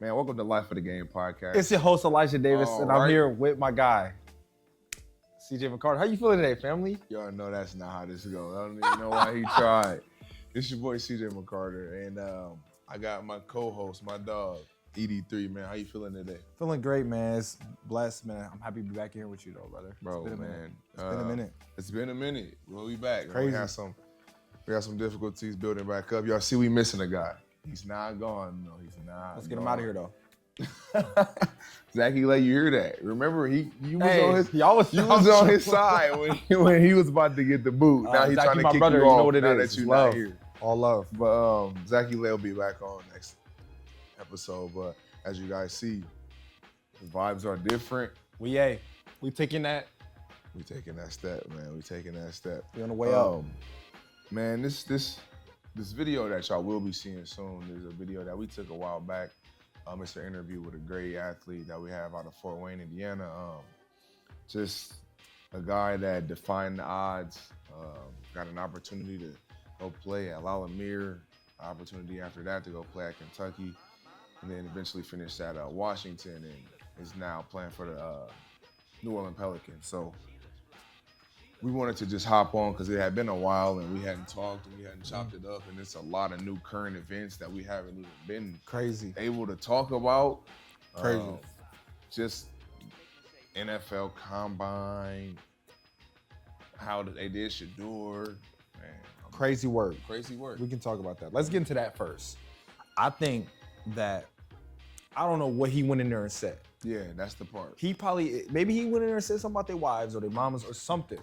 Man, welcome to Life of the Game podcast. It's your host, Elijah Davis, and I'm right. here with my guy, CJ McCarter. How you feeling today, family? Y'all know that's not how this goes. I don't even know why he tried. It's your boy, CJ McCarter, and I got my co-host, my dog, ED3, man. How you feeling today? Feeling great, man. It's blessed, man. I'm happy to be back here with you, though, brother. Bro, It's been a man. minute. It's been a minute. It's been a minute. We'll be back. Crazy. We got some difficulties building back up. Y'all see we missing a guy. He's not gone. No, he's not. Let's get him out of here, though. Zachy, let you hear that. Remember, you was on his side when he was about to get the boot. Now he's trying to my kick brother, you you off know what it now is. that you're Love. not here. All love. But Zachy will be back on next episode. But as you guys see, the vibes are different. We taking that. We taking that step, man. We taking that step. We on the way up. Man, this video that y'all will be seeing soon is a video that we took a while back. It's an interview with a great athlete that we have out of Fort Wayne, Indiana. Just a guy that defined the odds, got an opportunity to go play at Lalamere, opportunity after that to go play at Kentucky, and then eventually finished at Washington and is now playing for the New Orleans Pelicans. So we wanted to just hop on because it had been a while and we hadn't talked and we hadn't chopped it up, and it's a lot of new current events that we haven't even been able to talk about. Crazy. Just NFL Combine, how they did Shador. Man, Crazy work. Crazy work. We can talk about that. Let's get into that first. I think that, I don't know what he went in there and said. Yeah, that's the part. Maybe he went in there and said something about their wives or their mamas or something.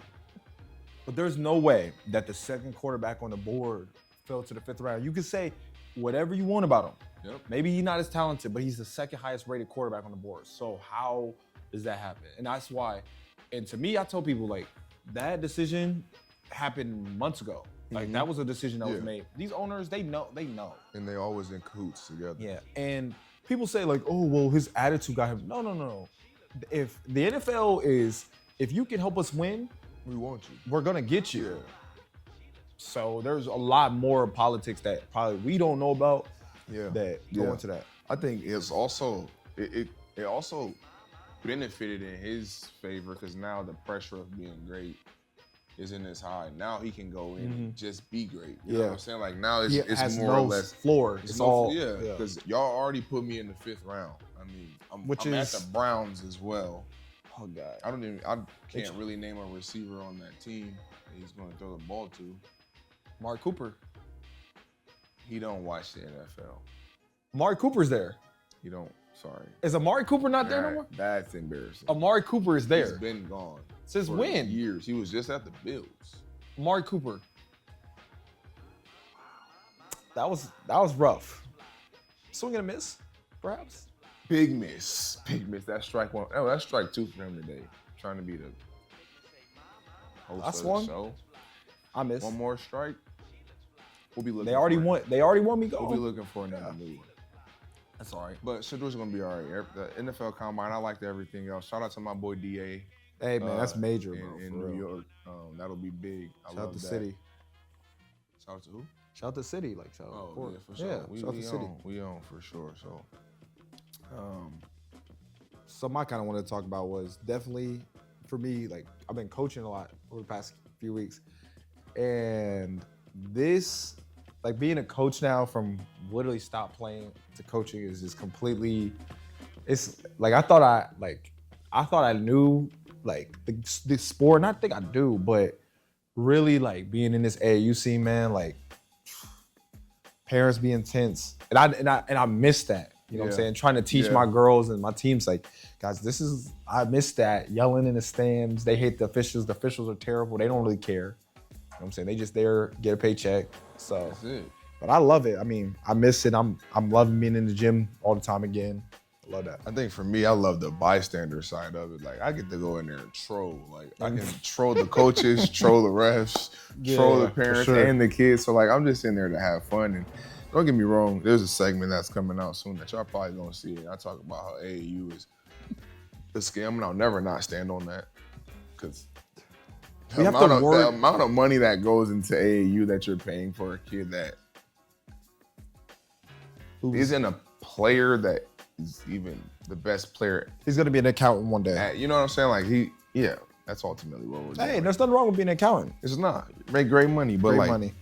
But there's no way that the second quarterback on the board fell to the fifth round. You can say whatever you want about him. Yep. Maybe he's not as talented, but he's the second highest rated quarterback on the board. So how does that happen? And that's why, and to me, I told people, like, that decision happened months ago. Like, that was a decision that was made. These owners, they know. And they always in cahoots together. Yeah, and people say, like, oh, well, his attitude got him. No. If the NFL is, if you can help us win, We want you. we're gonna get you. Yeah. So there's a lot more politics that probably we don't know about that go into that. I think it's also it also benefited in his favor because now the pressure of being great isn't as high. Now he can go in and just be great. You know what I'm saying? Like now it's has more no or less floor. It's all because y'all already put me in the fifth round. I mean, I'm at the Browns as well. Oh God. I can't really name a receiver on that team that he's going to throw the ball to. Mark Cooper. He don't watch the NFL. Mark Cooper's there. He don't. Sorry. Is Amari Cooper not there no more? That's embarrassing. Amari Cooper is there. He's been gone. Since for when? Years. He was just at the Bills. Amari Cooper. That was rough. Swing and a miss, perhaps? Big miss. That's strike one. Oh, that's strike two for him today. Trying to be the host of the show. I missed. One more strike. We'll be looking. They already won me gold. We'll be looking for another new one. That's all right. But Shador's gonna be all right. The NFL Combine, I liked everything else. Shout out to my boy DA. Hey man, that's major, bro. In New York, that'll be big. Shout out to City. Shout out to who? Shout out to City, like shout out. Oh yeah, for sure. Yeah, shout out to City. We on for sure. Something I kind of wanted to talk about was definitely for me. Like I've been coaching a lot over the past few weeks, and this, like being a coach now from literally stop playing to coaching is just completely. It's like I thought I knew like the sport. Not think I do, but really like being in this AAU scene, man. Like parents be intense, and I miss that. You know what I'm saying? Trying to teach my girls and my teams, like, guys, I miss that. Yelling in the stands. They hate the officials. The officials are terrible. They don't really care. You know what I'm saying? They just there, get a paycheck. So that's it. But I love it. I mean, I miss it. I'm loving being in the gym all the time again. I love that. I think for me, I love the bystander side of it. Like I get to go in there and troll. Like I can troll the coaches, troll the refs, troll the parents and the kids. So like I'm just in there to have fun. And don't get me wrong, there's a segment that's coming out soon that y'all probably gonna see it. I talk about how AAU is a scam, and I'll never not stand on that. Because the amount of money that goes into AAU that you're paying for a kid that isn't a player that is even the best player. He's gonna be an accountant one day. You know what I'm saying? Like that's ultimately what we're doing. Hey, there's nothing wrong with being an accountant. It's not. Make great money, but Great money.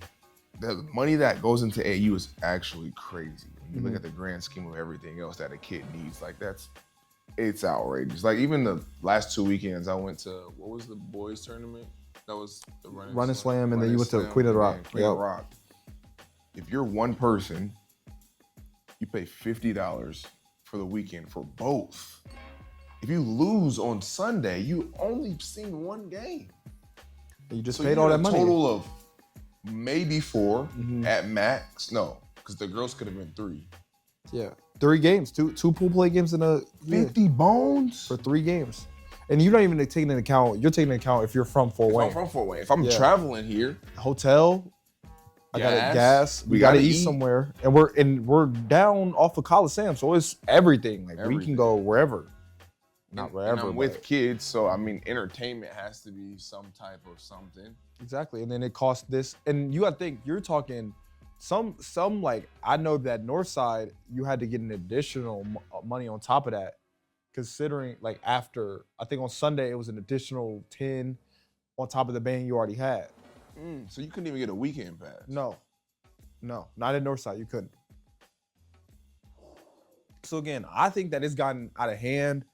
The money that goes into AU is actually crazy. When you look at the grand scheme of everything else that a kid needs, like it's outrageous. Like even the last 2 weekends, I went to, what was the boys tournament? That was the Running Slam, and then you went to Queen of the Rock. Queen of the Rock. If you're one person, you pay $50 for the weekend for both. If you lose on Sunday, you only seen one game. You just paid all that money. Total of maybe 4 at max. No, because the girls could have been 3. Yeah, 3 games, two pool play games in a 50 bones for 3 games, and you're not even taking into account. You're taking into account if you're from Fort Wayne. If I'm from Fort Wayne, if I'm traveling here, hotel, I got gas. We gotta eat somewhere, and we're down off of Coliseum, so it's everything. Like we can go wherever. Not wherever. And I'm with kids, so I mean, entertainment has to be some type of something. Exactly, and then it costs this, and you gotta think you're talking some like I know that Northside you had to get an additional money on top of that, considering like after I think on Sunday it was an additional 10 on top of the band you already had. So you couldn't even get a weekend pass. No, not at Northside you couldn't. So again, I think that it's gotten out of hand.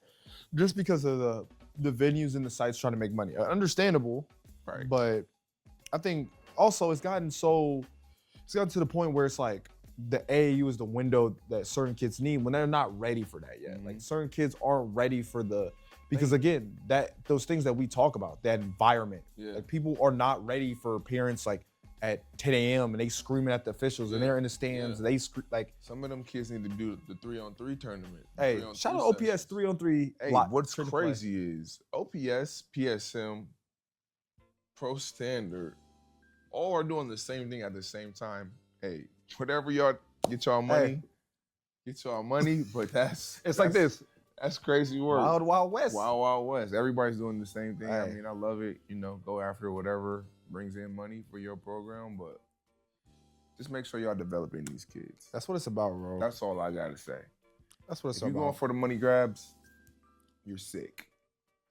Just because of the venues and the sites trying to make money. Understandable, right? But I think also it's gotten to the point where it's like the AAU is the window that certain kids need when they're not ready for that yet. Like certain kids aren't ready for because again, those things that we talk about, that environment. Like people are not ready for parents like at 10 a.m. and they screaming at the officials and they're in the stands. They like some of them kids need to do the 3-on-3 tournament. Hey, shout out OPS 3-on-3. Hey, what's crazy is OPS, PSM, Pro Standard, all are doing the same thing at the same time. Hey, whatever y'all get y'all money, but it's like this. That's crazy work. Wild Wild West. Wild Wild West. Everybody's doing the same thing. I mean, I love it. Go after whatever brings in money for your program, but just make sure y'all developing these kids. That's what it's about, bro. That's all I gotta say. That's what it's if about. If you're going for the money grabs, you're sick.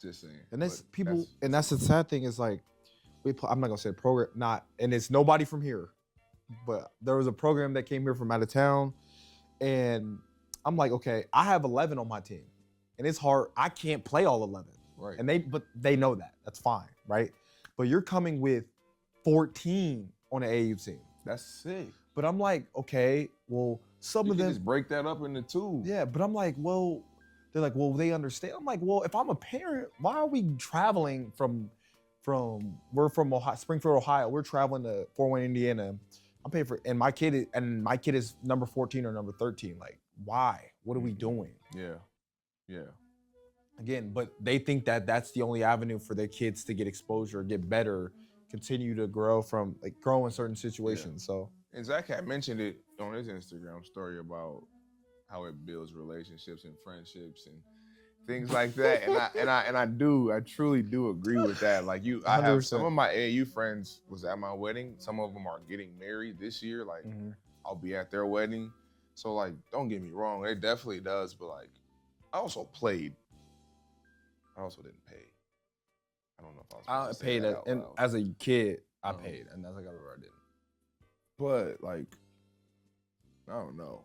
Just saying. And that's the sad thing is like, I'm not gonna say program, and it's nobody from here, but there was a program that came here from out of town, and I'm like, okay, I have 11 on my team, and it's hard. I can't play all 11, right? But they know that. That's fine, right? But you're coming with 14 on the AAU team. That's sick. But I'm like, okay, well, some of them just break that up into 2. Yeah, but I'm like, well, they're like, well, they understand. I'm like, well, if I'm a parent, why are we traveling we're from Ohio, Springfield, Ohio. We're traveling to Fort Wayne, Indiana. I'm paying for, and my kid is number 14 or number 13. Like, why? What are we doing? Yeah. Again, but they think that that's the only avenue for their kids to get exposure, get better, continue to grow in certain situations. So, and Zach had mentioned it on his Instagram story about how it builds relationships and friendships and things like that. And I truly do agree with that. Like I have some of my AAU friends was at my wedding. Some of them are getting married this year. Like I'll be at their wedding. So like, don't get me wrong, it definitely does. But like, I also played. I also didn't pay. I don't know if I was. I paid it, and as a kid, I paid, and that's like I didn't. But like, I don't know.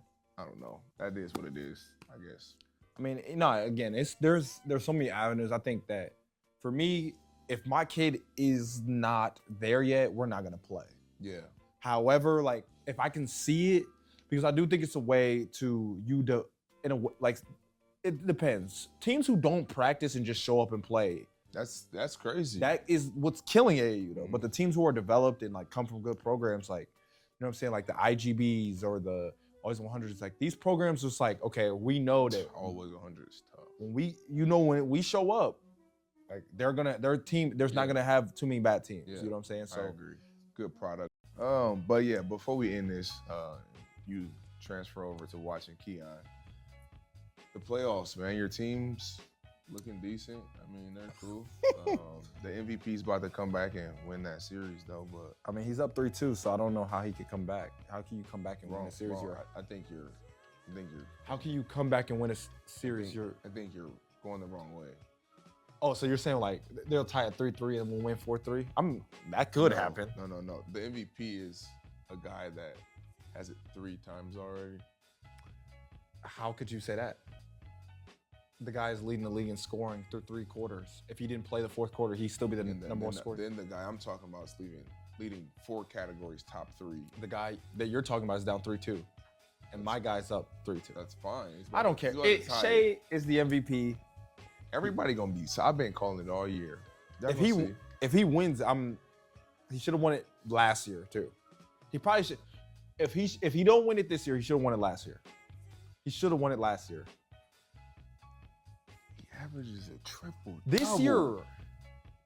That is what it is, I guess. I mean, again, there's so many avenues. I think that for me, if my kid is not there yet, we're not gonna play. Yeah. However, like if I can see it, because I do think it's a way to it depends. Teams who don't practice and just show up and play. That's crazy. That is what's killing AAU though. But the teams who are developed and like come from good programs, like, you know what I'm saying, like the IGBs or the Always 100s, like these programs just like, okay, we know that Always 100 is tough. When we show up, like their team, there's not gonna have too many bad teams. Yeah. You know what I'm saying? So I agree. Good product. But yeah, before we end this, you transfer over to watching Keion. The playoffs, man. Your team's looking decent. I mean, they're cool. The MVP's about to come back and win that series, though. But I mean, he's up 3-2, so I don't know how he could come back. How can you come back and win a series? I think you're I think you're. How can you come back and win a series? I think you're going the wrong way. Oh, so you're saying like they'll tie at 3-3 and we'll win 4-3? That could happen. No. The MVP is a guy that has it 3 times already. How could you say that? The guy is leading the league in scoring through 3 quarters. If he didn't play the 4th quarter, he'd still be the number 1 scorer. Then the guy I'm talking about is leading 4 categories, top 3. The guy that you're talking about is down 3-2. And my guy's up 3-2. That's fine. I don't care. Shea is the MVP. Everybody gonna be. So I've been calling it all year. If he wins, he should have won it last year too. He probably should. If he don't win it this year, he should have won it last year. He should have won it last year. He averages a triple. This year,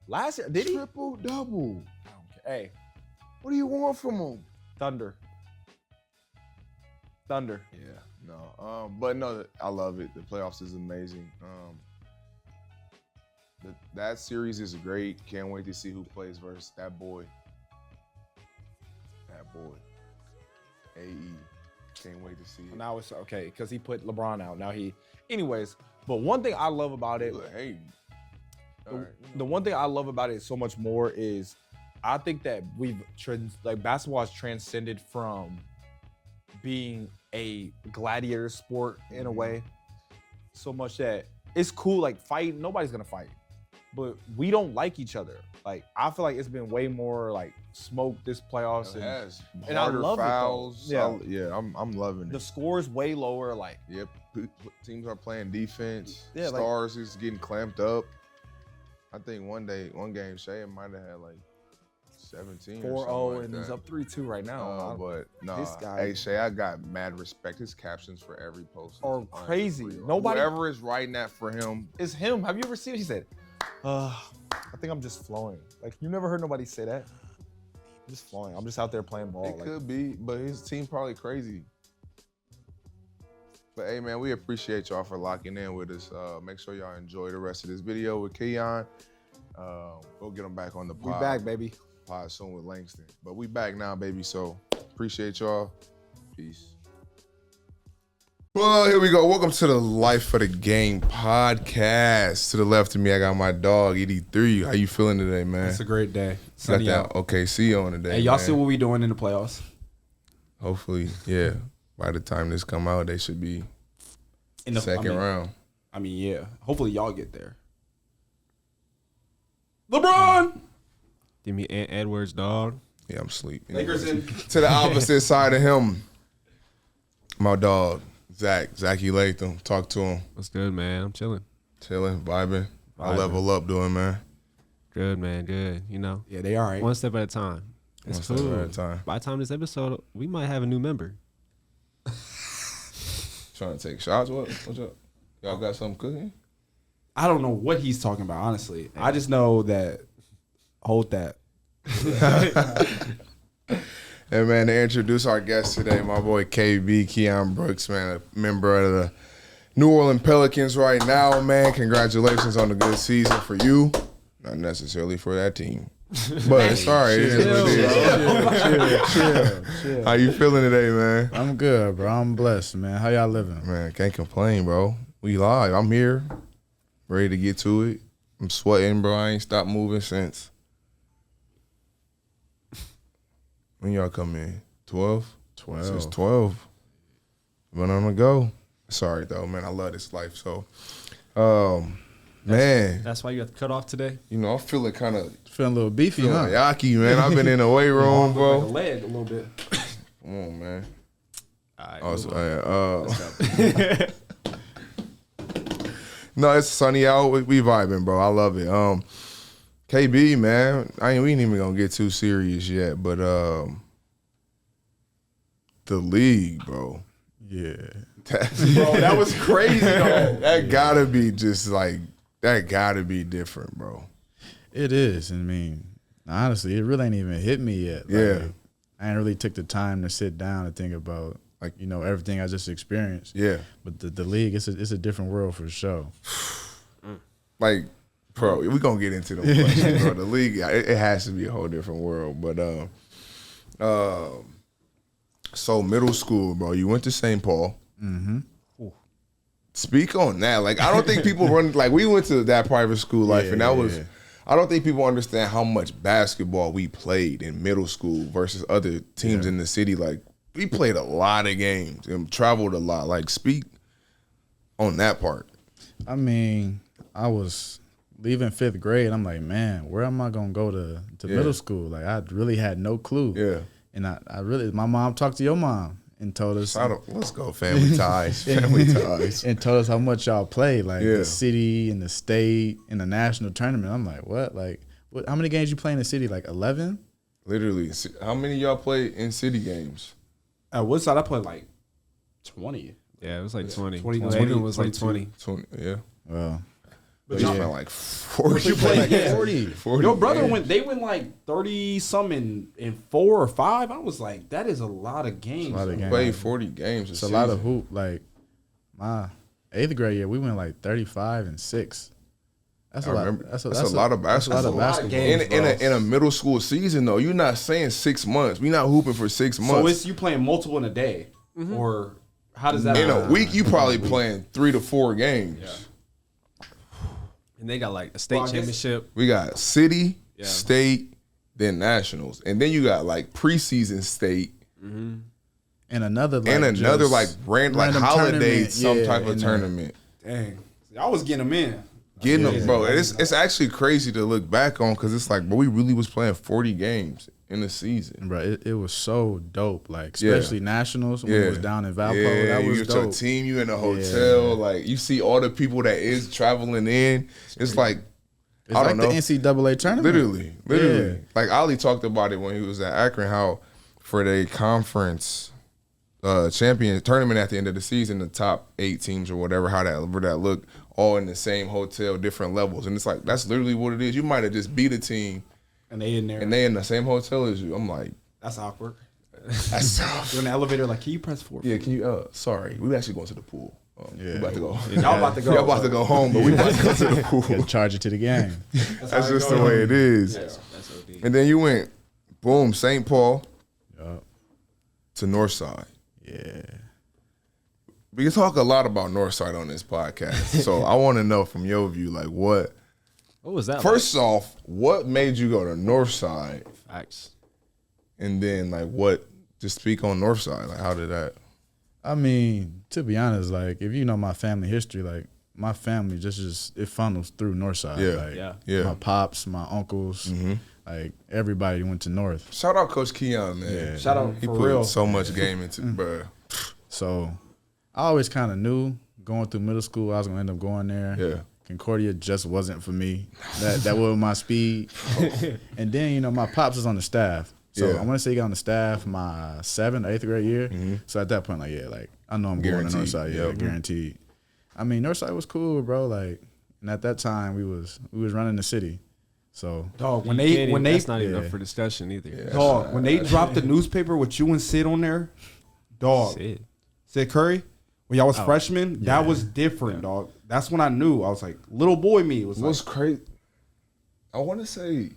last year, did he? Triple double. I don't care. Hey, what do you want from him? Thunder. Yeah, no. But no, I love it. The playoffs is amazing. That series is great. Can't wait to see who plays versus that boy. AE. Can't wait to see it. Now it's okay because he put LeBron out. Anyways. But one thing I love about it. The one thing I love about it so much more is, I think that basketball has transcended from being a gladiator sport in a way, so much that it's cool. Like fighting, nobody's gonna fight. But we don't like each other. Like I feel like it's been way more like smoke this playoffs. It has. And I love fouls. it though. Yeah, I'm loving it. The score's way lower. Like yep, teams are playing defense. Yeah, Stars is getting clamped up. I think one game Shea might have had like 17 or 4-0 like and that. he's up 3-2 right now. But no, this guy, hey Shea, I got mad respect. His captions for every post are crazy. Nobody whoever is writing that for him is him. Have you ever seen it? He said, I think I'm just flowing. Like you never heard nobody say that. I'm just flowing. I'm just out there playing ball. It could be, but his team probably crazy. But hey man, we appreciate y'all for locking in with us. Make sure y'all enjoy the rest of this video with Keion. We'll get him back on the pod. We back, baby. Pod soon with Langston. But we back now, baby. So appreciate y'all. Peace. Well, here we go. Welcome to the Life of the Game podcast. To the left of me, I got my dog, ED3. How you feeling today, man? It's a great day. Got Sunny that out. OKC on today. Hey, y'all man. see what we doing in the playoffs? Hopefully, yeah. By the time this come out, they should be In the second round. I mean, yeah. Hopefully y'all get there. LeBron! Give me Ant Edwards, dog. Yeah, I'm asleep. Lakers in. To the opposite side of him, my dog, Zachy Latham. Talk to him. What's good, man? I'm chilling. Chilling, vibing. I level up doing, man. Good, man. Good. You know, Yeah, they all right. one step at a time. It's One step cool. at a time. By the time this episode, we might have a new member. Trying to take shots. What's up? Y'all got something cooking? I don't know what he's talking about, honestly. I just know that. Hold that. And man, to introduce our guest today, my boy KB, Keion Brooks, man, a member of the New Orleans Pelicans right now, man. Congratulations on the good season for you. Not necessarily for that team. But it's all right. It is what it is. Chill. How you feeling today, man? I'm good, bro. I'm blessed, man. How y'all living? Man, can't complain, bro. We live. I'm here, ready to get to it. I'm sweating, bro. I ain't stopped moving since. When y'all come in? 12? 12. Since 12. But I'm gonna go. Sorry, though, man. I love this life. So, man, That's why you got the cut off today. you know, I'm feeling kind of Feeling a little beefy, huh? yucky, man. I've been in the weight room, Like a bro. leg a little bit. Come on, man. All right. Oh, move on. No, it's sunny out. We vibing, bro. I love it. KB, man, we ain't even gonna get too serious yet, but the league, bro. Yeah. Bro, that was crazy though. That gotta be that gotta be different, bro. It is. I mean, honestly, it really ain't even hit me yet. Like, Yeah. I ain't really took the time to sit down and think about, like, you know, everything I just experienced. Yeah. But the league, it's a different world for sure. Like, bro, we gonna get into them questions, bro. The league, it has to be a whole different world. But so middle school, bro, you went to St. Paul. Mm-hmm. Speak on that. Like, I don't think people run, like, we went to that private school life, and that was, I don't think people understand how much basketball we played in middle school versus other teams in the city. Like, we played a lot of games and traveled a lot. Like, speak on that part. I mean, I was leaving 5th grade. I'm like, man, where am I gonna go to middle school? Like, I really had no clue. Yeah. And I really, my mom talked to your mom and told us, Let's go, family ties. Family ties. and told us how much y'all played, like Yeah. the city and the state and the national tournament. I'm like, what? Like, how many games you play in the city? Like 11? Literally. How many of y'all played in city games? At Woodside, I played like 20. Yeah, it was like 20. 20, Raven was like 22. 20. 20, yeah. Well, But y'all spent like 40. You played like 40. 40 Your brother games. went like 30 some in 4 or 5. I was like, that is a lot of games. a lot of games. Played 40 games. It's a lot of hoop. Like my 8th grade year, we went like 35 and 6. That's a I lot. remember. That's That's a lot of basketball. That's a lot of basketball. games. In a middle school season, though, you're not saying 6 months. We're not hooping for 6 months. So it's you playing multiple in a day, or how does that? in a week, you probably playing 3 to 4 games. And they got like a state Well, I guess- championship. We got city, Yeah. state, then nationals, and then you got like preseason state And another like, and another just like random tournament. holiday, some Yeah, type of and, tournament. Dang, I was getting them in. Getting them, bro. It's actually crazy to look back on because it's like, bro, we really was playing 40 games in the season. Bro, it was so dope. Like Yeah. especially nationals when it was down in Valpo. Yeah, that you was get your dope. team, you in a hotel, like you see all the people that is traveling in. It's like, It's I like don't know. the NCAA tournament. Literally. Yeah. Like Ali talked about it when he was at Akron, how for the conference champion tournament at the end of the season, the top 8 teams or whatever, however that looked, all in the same hotel, different levels. And it's like, that's literally what it is. You might have just beat a team And they in there. and they in the same hotel as you. I'm like, That's awkward. that's tough. You're in the elevator, like, can you press 4? Yeah, can you, sorry, we actually going to the pool. We about to go. Y'all about to go. Y'all about to go home, but we about to go to the pool. Gotta charge it to the game. That's just the way it is. That's OD. And then you went, boom, St. Paul Yup. to Northside. Yeah. We can talk a lot about Northside on this podcast. So I want to know from your view, like what, What was that? first off, what made you go to Northside? like? Facts. And then like what, just speak on Northside. Like how did that? I mean, to be honest, like if you know my family history, like my family just it funnels through Northside. Yeah. Like, Yeah. Yeah. My pops, my uncles, like everybody went to North. Shout out Coach Keion, man. Yeah. Shout out He for put real. so much game into, bruh. So I always kind of knew going through middle school I was gonna end up going there. Yeah. Concordia just wasn't for me. That wasn't my speed. And then my pops was on the staff. So Yeah. I want to say he got on the staff my 7th, 8th grade year. So at that point, like I know I'm going to Guaranteed. Northside. Yeah, Yep. guaranteed. I mean, Northside was cool, bro. Like, and at that time we was running the city. So Dog, when Can't even- they that's not even yeah. up for discussion either. dog, when they dropped the newspaper with you and Sid on there, dog, Sid. Sid Curry, when y'all was freshmen, that was different, dog. That's when I knew. I was like, little boy me was What's like, crazy? I want to say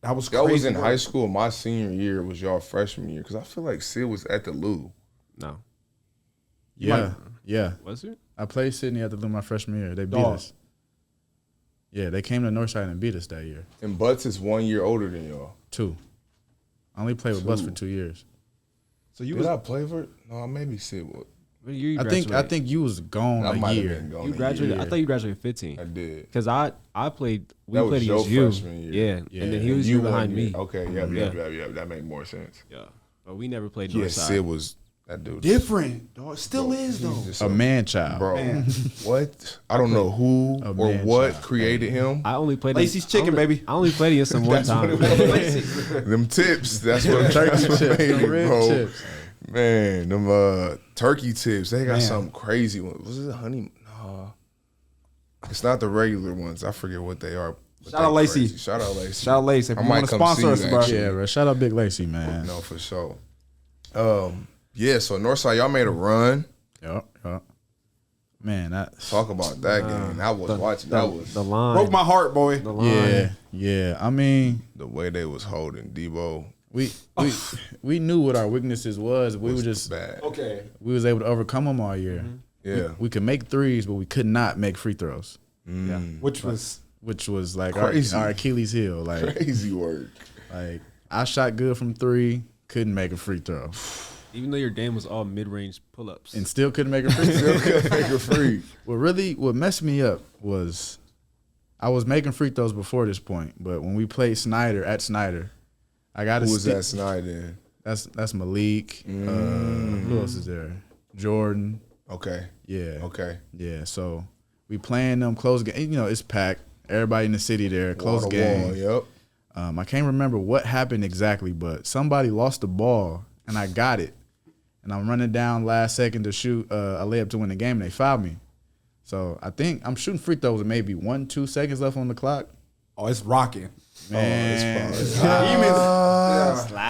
that was that crazy. was in bro. high school. My senior year was y'all freshman year because I feel like Sid was at the Lou. No. yeah. Was it? I played Sydney at the Lou my freshman year. They beat Dog. us. Yeah, they came to Northside and beat us that year. And Butts is 1 year older than y'all. 2. I only played with Bus for 2 years. So you Did was I play for it? No, maybe Sid would. What year you I graduated? think you was gone I a might have year. been gone. You a graduated. year. I thought you graduated 15. I did. Because I played. We That was played your against you. freshman year. Yeah. And then he Yeah. was You you behind won, me. yeah. Okay, yeah. That make more sense. Yeah. But we never played Yeah, Northside. Sid was that dude. different, dog. Still is though. Just A man child. bro. Man. What? I don't know who A or man what child. created him. I only played Lacey's chicken, baby. I only played against him one time. Them tips. That's what Turkey chips. made it, Red bro. chips. Man, them turkey tips. They got Man. some crazy ones. Was it honey? No. It's not the regular ones. I forget what they are. but Shout out they Lacey. crazy. Shout out Lacey. Shout out Lace. If I you might want to come sponsor see us, you, bro. actually. Yeah, bro. Shout out Big Lacey, man. No, for sure. Yeah, so Northside, y'all made a run. Yup. Man, Talk about that game. I was watching. That was The line. Broke my heart, boy. The line. yeah. I mean, the way they was holding Debo. we knew what our weaknesses was. We were just bad. Okay. we was able to overcome them all year. Yeah. We could make threes, but we could not make free throws, Yeah. Which was like Crazy. our Achilles heel. Like Crazy work. I shot good from 3, couldn't make a free throw, Even though your game was all mid-range pull-ups. and still couldn't make a free throw. Still couldn't make a free. What messed me up was I was making free throws before this point, but when we played Snyder at Snyder, I got to Who was that Snyder? That's Malik. Who else is there? Jordan. Okay. Yeah. Okay. Yeah. So we playing them close game. You know, it's packed. Everybody in the city there. Close Wall to game. wall, yep. I can't remember what happened exactly, but somebody lost the ball and I got it. And I'm running down last second to shoot a layup to win the game, and they fouled me. So I think I'm shooting free throws with maybe 1-2 seconds left on the clock. oh, it's rocking. Man,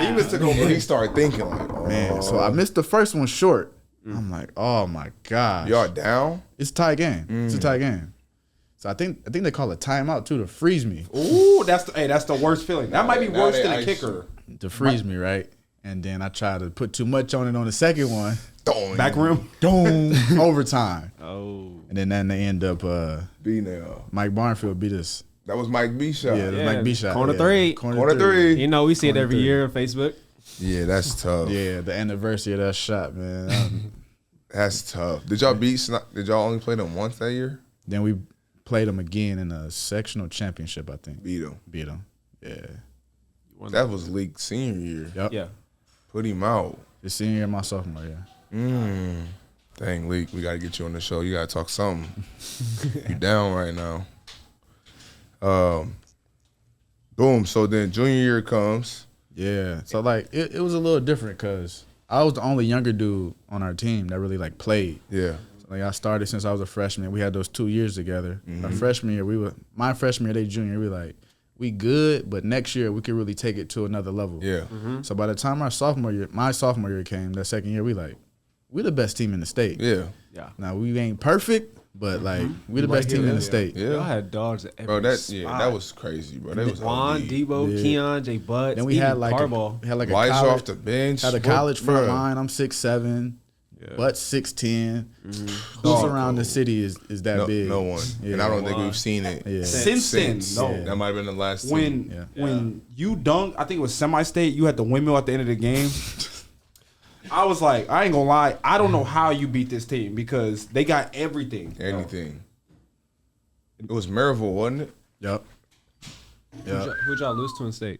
Demons took over. He started thinking like, oh, man. So I missed the first one short. I'm like, oh my god, y'all down? it's a tie game. It's a tie game. So I think they call a timeout too to freeze me, Ooh, that's the worst feeling. That might be Now worse they than a ice kicker. to freeze me, right? And then I tried to put too much on it on the second one. Back rim. Boom, overtime. Oh. And then they end up B now. Mike Barnfield beat us. That was Mike B shot. Yeah, Yeah, Mike B shot. corner yeah. three. Corner three. You know, we see it every 23. year on Facebook. Yeah, that's tough. Yeah, the anniversary of that shot, man. That's tough. Did y'all did y'all only play them once that year? Then we played them again in a sectional championship, I think. Beat them. Beat them. Yeah. That was league senior year. Yep. Yeah. Put him out. The senior year, my sophomore year. Dang, Leak, we gotta get you on the show. You gotta talk something. You down right now. Boom. So then junior year comes. Yeah. So like it was a little different because I was the only younger dude on our team that really like played. Yeah. Like I started since I was a freshman. We had those 2 years together. Our freshman year, my freshman year, they junior. We like we good, but next year we could really take it to another level. Yeah. So by the time my sophomore year came, that second year, we the best team in the state. Yeah. Yeah. Now we ain't perfect, but like we the best team in the state. Yeah. Y'all had dogs at every Bro, spot. that was crazy, bro. They was Juan, OD. Debo, Yeah. Keion, Jay Butts. Then we even had like Carball. a Weiser college, off the bench. had a college front Bruh. line. I'm 6'7", but 6'10". Who's around the city is that No, big? no one. Yeah. And I don't think we've seen it. Yeah. Since then, no. That might have been the last team. When you dunked, I think it was semi-state. You had the windmill at the end of the game. I was like, I ain't gonna lie. I don't know how you beat this team because they got everything. Anything. It was Maryville, wasn't it? Yep. Who'd y'all lose to in state?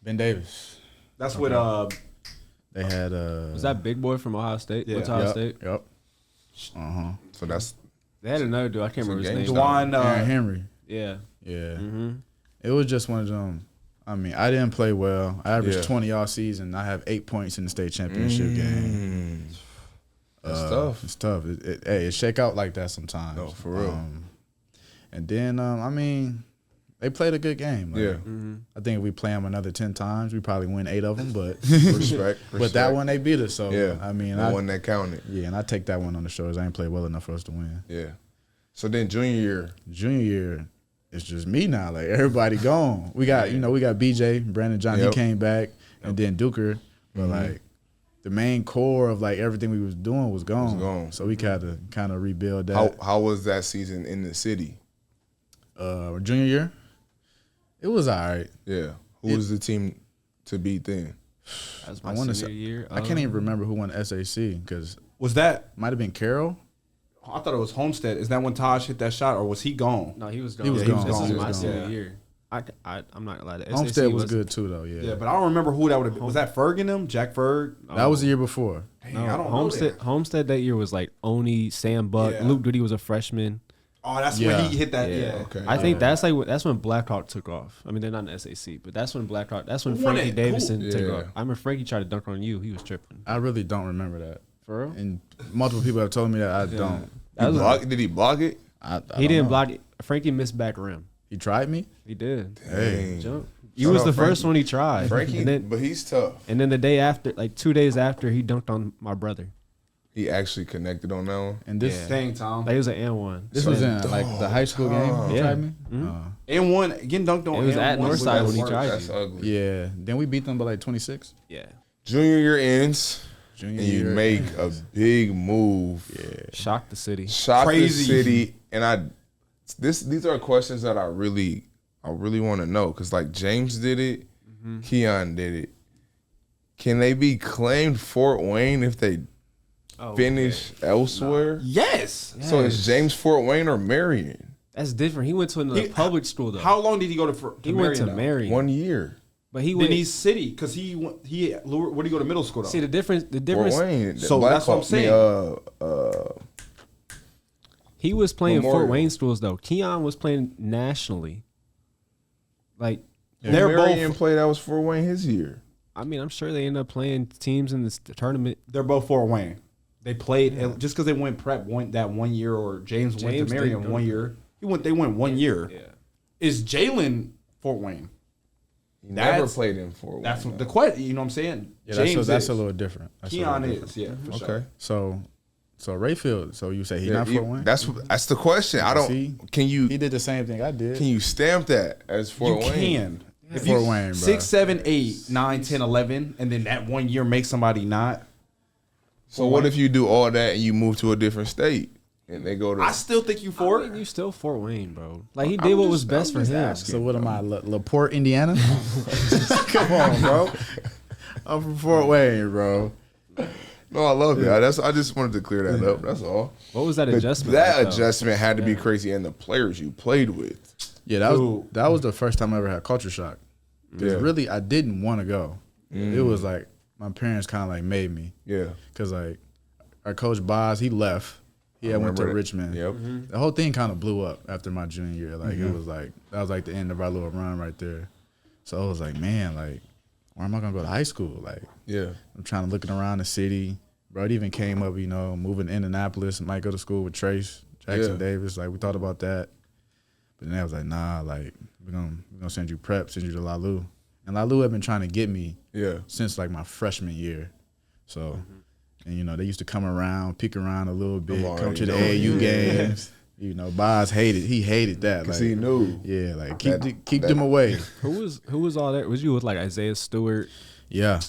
Ben Davis. That's what. They had Was that big boy from Ohio State? Yeah. Went to Ohio Yep. State? Yep. So that's They had another dude. I can't remember his game name. style. Juwan. Aaron Henry. Yeah. Yeah. It was just one of them. I mean, I didn't play well. I averaged Yeah. 20 all season. I have 8 points in the state championship game. That's tough. It's tough. It shake out like that sometimes. No, for real. And then, I mean, they played a good game. Like, Yeah. I think if we play them another 10 times, we probably win 8 of them. But Respect. but that one they beat us. So Yeah. I mean, The one that counted. yeah, and I take that one on the shoulders. I ain't played well enough for us to win. Yeah. So then junior year. Junior year, it's just me now. Like everybody gone. We got we got BJ, Brandon John. Yep. He came back, and then Duker. But like the main core of like everything we was doing was gone. gone. So we had to kind of rebuild that. How was that season in the city? Junior year, it was all right. Yeah. Who was the team to beat then? That was my I wanna senior say- year. I can't even remember who won SAC because Was that? might have been Carroll. I thought it was Homestead. Is that when Taj hit that shot, or was he gone? No, he was gone. He was This gone. is He was my gone. senior Yeah. year. I'm not gonna lie. The Homestead SAC was good too though. Yeah, Yeah, but I don't remember who that would have been. Was that Ferg them? Jack Ferg? that was the year before. Dang, No, I don't Homestead. know that. Homestead that year was like Oni, Sam Buck, Yeah. Luke Duty was a freshman. Oh, that's Yeah. when he hit that. Yeah. Okay. I think that's when Blackhawk took off. I mean, they're not in the SAC, but that's when Blackhawk. That's when Who won Frankie it? Davison Who? took Yeah. off. I remember Frankie tried to dunk on you. He was tripping. I really don't remember that, For real? and multiple people have told me that I don't. That was Did he block it? I he don't didn't know. block it. Frankie missed back rim. He tried me. He did. Dang. Jump. You Shout was out the first Frankie. one he tried. Frankie, And then, but he's tough. and then the day after, like 2 days after, he dunked on my brother. He actually connected on that one. And this Dang, Tom. Like, it was an and one. this was in like the high school game. You Yeah. tried me? And one getting dunked on. It was and at one Northside was when he worse. tried That's you. ugly. Yeah. Then we beat them by like 26. Yeah. Junior year ends, Junior and you year. make a big move. Yeah. Shocked the city. Shock Crazy. the city, and these are questions that I really want to know because like James did it, Keion did it. Can they be claimed Fort Wayne if they finish elsewhere? Yes. So is James Fort Wayne or Marion? That's different. He went to another public school though. How long did he go to he went to Marion? Marion, 1 year. but he Then went. he's city because he where did he go to middle school though? See the difference. The Fort difference. Wayne. So that's what I'm saying. He was playing Fort Memorial. Wayne schools though. Keion was playing nationally. Like, They're Marion both played that was Fort Wayne his year. I mean, I'm sure they end up playing teams in this tournament. they're both Fort Wayne. They played and just because they went prep that 1 year or James went James to Marion didn't 1 year. They went 1 year. Yeah. Is Jalen Fort Wayne? He never That's- played in Fort Wayne. That's what the question. You know what I'm saying? Yeah, James that's is. a little different. That's a little Keon different. is. Yeah. For sure. okay. So Rayfield. So you say he Yeah, not Fort Wayne? that's the question. I don't. See? Can you He did the same thing I did. can you stamp that as Fort You Wayne? can. If Fort you Wayne, bro. 6, 7, 8, 9, 10, 11, and then that 1 year makes somebody not. So what if you do all that and you move to a different state and they go to? I still think you I Fort. mean, you still Fort Wayne, bro. Like, he I'm did what just- was best I'm for just him. asking. So what am I, LaPorte, Indiana? Come on, bro. I'm from Fort Wayne, bro. No, I love it. I just wanted to clear that up. That's all. What was that But adjustment? that like, though? adjustment had to be crazy, and the players you played with. Yeah, that was the first time I ever had culture shock. Because Yeah. really, I didn't want to go. It was like my parents kind of like made me. Yeah. Because like our coach Boz, he left. He had went to Remember that. Richmond. Yep. The whole thing kind of blew up after my junior year. Like it was like that was like the end of our little run right there. So I was like, man, like where am I gonna go to high school? Like Yeah. I'm trying to looking around the city. Bro, it even came up, moving to Indianapolis. Might go to school with Trace Jackson Yeah. Davis. Like we thought about that, but then I was like, nah, like we're gonna send you prep, send you to Lalu, and Lalu had been trying to get me Yeah. since like my freshman year. So, and they used to come around, peek around a little bit, I'm come to the already AAU knowing. games. Boz hated that. Because Like, he knew. yeah, like That- keep them away. Who was all there? Was you with like Isaiah Stewart, Yeah.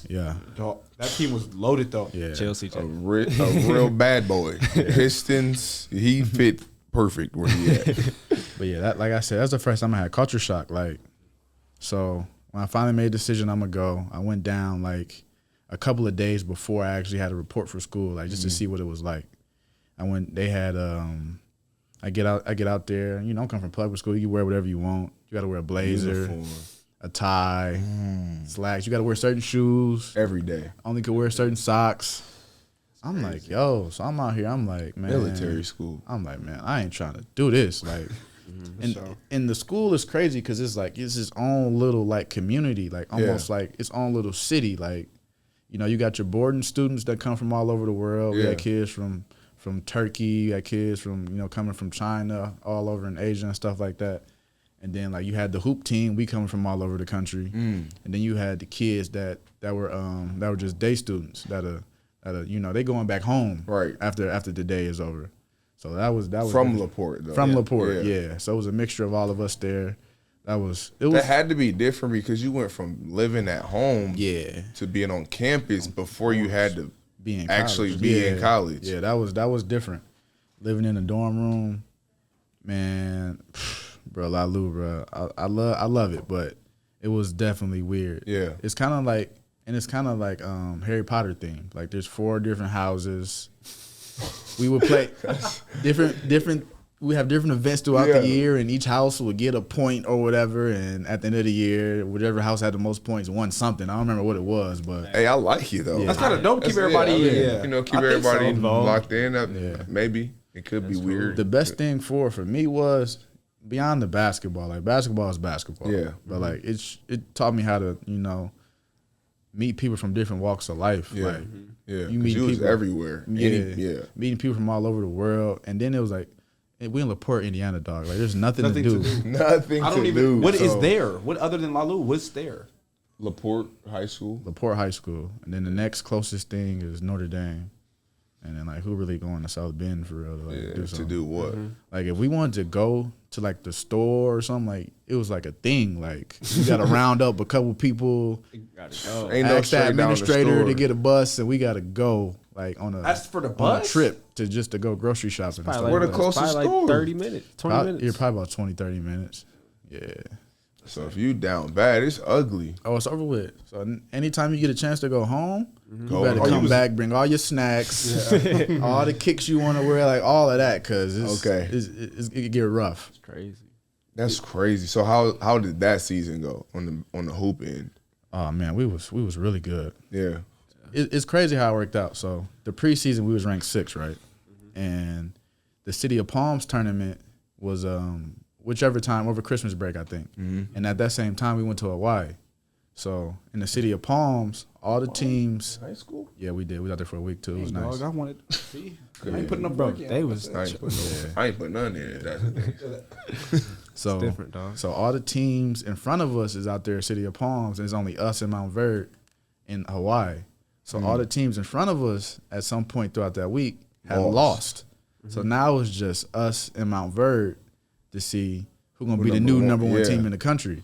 Dog, that team was loaded though. Yeah. Chelsea? A real bad boy. Pistons. He fit perfect where he at. But yeah, that like I said, that's the first time I had culture shock. Like, so when I finally made a decision I'm gonna go, I went down like a couple of days before I actually had a report for school, like just to see what it was like. I went. They had. I get out there. I'm coming from public school. You can wear whatever you want. You got to wear a blazer, Uniform. a tie, slacks. You got to wear certain shoes. Every day. Only could wear certain socks. I'm like, yo. So I'm out here. I'm like, man. Military school. I'm like, man, I ain't trying to do this. Like, and the school is crazy because it's like it's its own little like community, like almost like its own little city. Like, you got your boarding students that come from all over the world. We Yeah. got kids from Turkey. You got kids from coming from China, all over in Asia and stuff like that. And then like you had the hoop team, we coming from all over the country. And then you had the kids that were just day students that they going back home Right. after the day is over. So that was From LaPorte, though. from LaPorte, yeah. So it was a mixture of all of us there. That had to be different because you went from living at home yeah, to being on campus before you had to being actually college. be in college. Yeah, that was different. Living in a dorm room, man, bro, Lalu, bro. I love it, but it was definitely weird. Yeah. It's kind of like Harry Potter theme. Like there's 4 different houses. We would play different. We have different events throughout Yeah. the year, and each house would get a point or whatever. And at the end of the year, whichever house had the most points won something. I don't remember what it was, but Hey, I like you though. That's kind of dope. Keep That's- everybody, I mean, yeah. keep I think so. everybody Involved. locked in. Yeah. Maybe it could be weird. the best thing for me was beyond the basketball. Like basketball is basketball. Yeah. But like it taught me how to meet people from different walks of life. Yeah. Like Yeah, you you meet was people everywhere. Yeah. Meeting people from all over the world, and then it was like we in LaPorte, Indiana, dog. Like there's nothing to do. Nothing I don't to even. do. What is So, there? What other than Lalu? What's there? LaPorte High School. LaPorte High School, and then the next closest thing is Notre Dame. And then like, who really going to South Bend for real to like do to something? do what? Like if we wanted to go to like the store or something, like it was like a thing. Like you got to round up a couple people, Gotta go. Ain't no ask straight that down the administrator store. to get a bus, and we got to go like on a That's for the on a bus? trip to just to go grocery shopping. And Probably stuff. Where the like, closest probably like store? 30 minutes, 20 minutes. You're probably about 20, 30 minutes. Yeah. So if you down bad, it's ugly. Oh, it's over with. So anytime you get a chance to go home, Go you better home. come back, bring all your snacks, all the kicks you want to wear, like all of that, cause it could get rough. It's crazy. That's crazy. So how did that season go on the hoop end? Oh man, we was really good. Yeah. It's crazy how it worked out. So the preseason we was ranked 6th, right? And the City of Palms tournament was whichever time over Christmas break, I think. And at that same time we went to Hawaii. So in the City of Palms, all the teams. High school? Yeah, we did. We was out there for a week too. It was Dog, nice. I wanted. See, I Yeah. ain't putting no Bro, break in. they was I ain't put none in it. That's the thing. So different, dog. So all the teams in front of us is out there, City of Palms, and it's only us and Mount Verde in Hawaii. So all the teams in front of us at some point throughout that week had lost. So now it's just us and Mount Verde to see who's gonna be the new number one team in the country.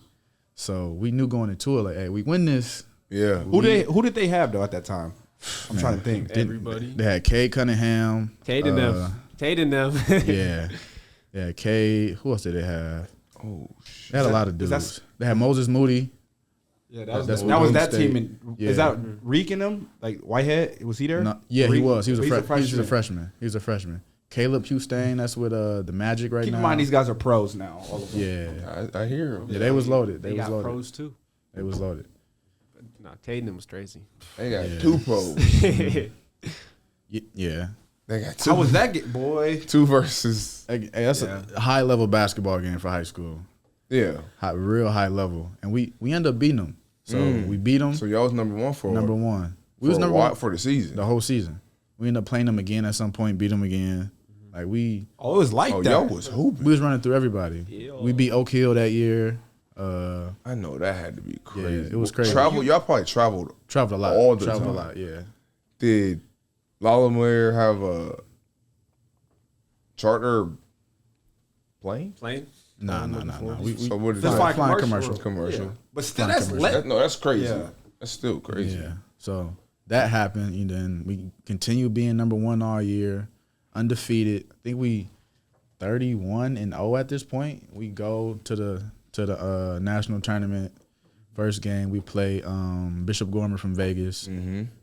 So we knew going into it, like, hey, we win this. Yeah. Who did they have though at that time? I'm trying to think. Everybody. They had Kay Cunningham. Cade and them. Cade and them. Yeah. Yeah, Kay. Who else did they have? Oh shit. They had a lot of dudes. They had Moses Moody. Yeah, That's that was Golden that State. team. In, Yeah. Is that Reek in them? Like Whitehead? Was he there? No, yeah, he Reek? was. He was a He's freshman. He was a freshman. Caleb Hustain, that's with the Magic right Keep now. in mind these guys are pros now. All of them. Yeah. I hear him. Yeah, they was loaded. They They was got loaded. pros too. They was loaded. Nah, Cade and them was crazy. They got Yeah. 2 pros. Yeah. They got 2. How was that, boy? 2 versus. Hey, that's a high level basketball game for high school. Yeah. Real high level. And we ended up beating them. So we beat them. So y'all was number 1 for Number one. We for was a number while- one for the season. the whole season. We ended up playing them again at some point, beat them again. Like we Oh, it was like that. y'all was hooping. was running through everybody. We beat Oak Hill that year. I know that had to be crazy. it was crazy. Y'all probably traveled. Traveled a lot. All the Traveled time. a lot, yeah. Did Lawler have a charter plane? Playing? Nah. So what is Just that? flying commercial. Commercial. But still, that's No, that's crazy. Yeah. That's still crazy. Yeah. So that happened, and then we continue being number 1 all year, undefeated. I think we 31-0 at this point. We go to the national tournament. First game we play Bishop Gorman from Vegas.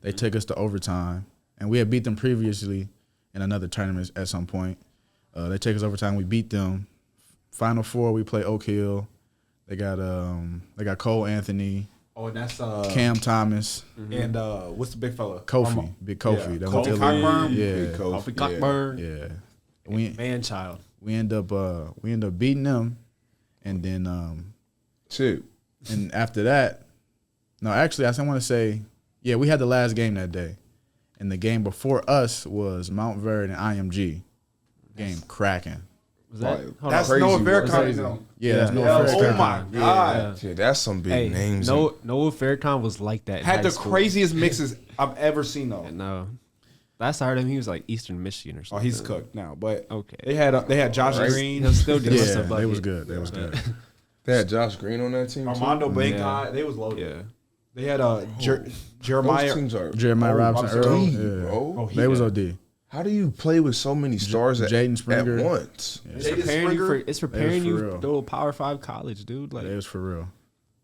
They take us to overtime, and we had beat them previously in another tournament at some point. They take us overtime. We beat them. Final 4 we play Oak Hill. They got Cole Anthony. Oh, and that's Cam Thomas, and what's the big fella? Kofi, Big Kofi. Yeah. That went to Kofi the league. Cockburn. Yeah, Big Kofi, Off the Cockburn. yeah. We Man child. end up beating them, and then Shit. and after that, no, actually, I want to say, yeah, we had the last game that day, and the game before us was Mount Verde and IMG. Game cracking. Was that? Like, Hold That's on. crazy Noah work. Faircon. Yeah, that's no Yeah. fair. Oh my god! Yeah, that's some big Hey, names. Noah Faircon was like that. in Had high the school. craziest mixes I've ever seen though. No. Last I heard him, he was like Eastern Michigan or Oh, something. he's cooked now, but Okay. they had Josh Right. Green, He'll still do Yeah, stuff like they was it. good. They was good. They had Josh Green on that team. too? Armando Bacot. Yeah. They was loaded. Yeah. They had Those Jeremiah. teams are Jeremiah Robinson, Robinson Earl. deep, Yeah. bro. Oh, he They was got- OD. How do you play with so many stars Jaden at Springer. once? It's Jaden preparing you for Springer? it's preparing for you real. to go to Power 5 college, dude. Like It was for real.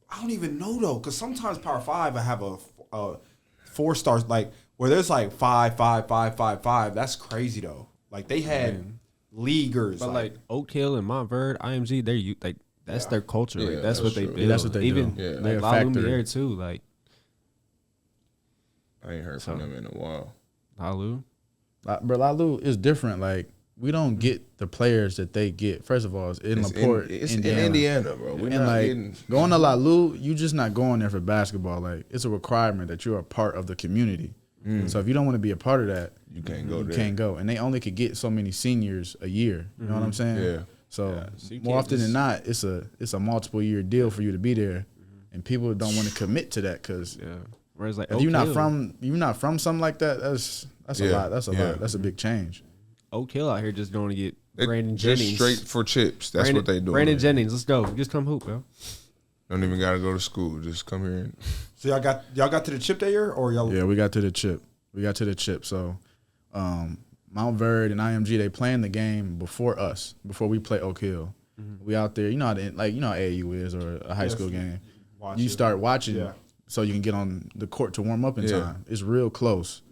I don't even know though, because sometimes Power 5 I have a 4 stars like where there's like 5, 5, 5, 5, 5. That's crazy though. Like they had leaguers, but like Oak Hill and Montverde, IMG, like that's their culture. Yeah, Like, that's what that's they true. build. Yeah, that's what they do. Even Yeah. They a like La factory. Lumiere too. Like I ain't heard from them in a while. Lalu. But Lalu is different. Like we don't get the players that they get. First of all, it's in LaPorte, It's Indiana. in Indiana, bro. We're And not like getting. going to Lalu, you just not going there for basketball. Like it's a requirement that you're a part of the community. So if you don't want to be a part of that, You can't go you there. can't go. And they only could get so many seniors a year. You know what I'm saying? Yeah. So, so you more can't often than just- not, it's a multiple year deal for you to be there, and people don't want to commit to that because Yeah. Whereas like If you're not from something like that, that's a Yeah, lot. That's a yeah. lot. That's a big change. Oak Hill out here just going to get They Brandon just Jennings. straight for chips. That's what they do. Brandon Jennings, let's go. Just come hoop, bro. Don't even gotta go to school. Just come here and So y'all got to the chip that year, or y'all? Yeah, we got to the chip. So, Mount Verde and IMG, they playing the game before us, before we play Oak Hill. We out there, you know how AAU is, or a high school game. You start watching, so you can get on the court to warm up in time. It's real close.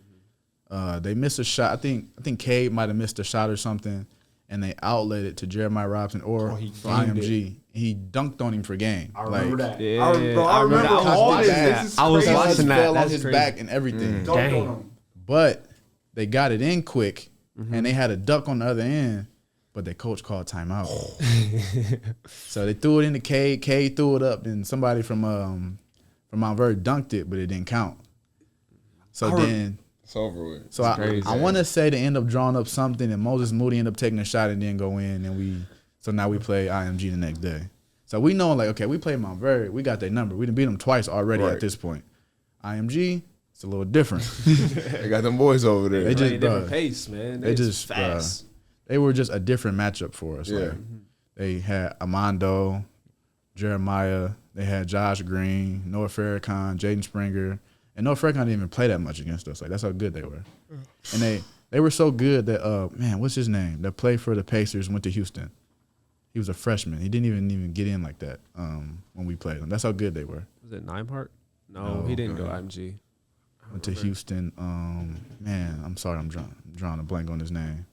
They missed a shot. I think Cade might have missed a shot or something, and they outlet it to Jeremiah Robinson or IMG. He dunked on him for game. I remember that. Yeah, I remember all this. I was crazy. watching that. Fell on That's his crazy. back and everything. Dunked on him. But they got it in quick, and they had a duck on the other end, but their coach called timeout. So they threw it into Cade. Cade threw it up, and somebody from Mount Verde dunked it, but it didn't count. So then it's over with. So I want to say they end up drawing up something, and Moses Moody ended up taking a shot and didn't go in, and so now we play IMG the next day. So we know, like, okay, we play Mount Verde, we got their number. We done beat them twice already at this point. IMG, it's a little different. They got them boys over there. They just, different pace, man. they just fast. they were just a different matchup for us. Yeah. Like, they had Amando, Jeremiah, they had Josh Green, Noah Farrakhan, Jaden Springer. And Noah Farrakhan didn't even play that much against us. Like, that's how good they were. And they were so good that, man, what's his name? That played for the Pacers, went to Houston. He was a freshman. He didn't even get in like that when we played him. That's how good they were. Was it Nimehart? No, he didn't go IMG. Went to Houston. Man, I'm sorry, I'm drawing a blank on his name.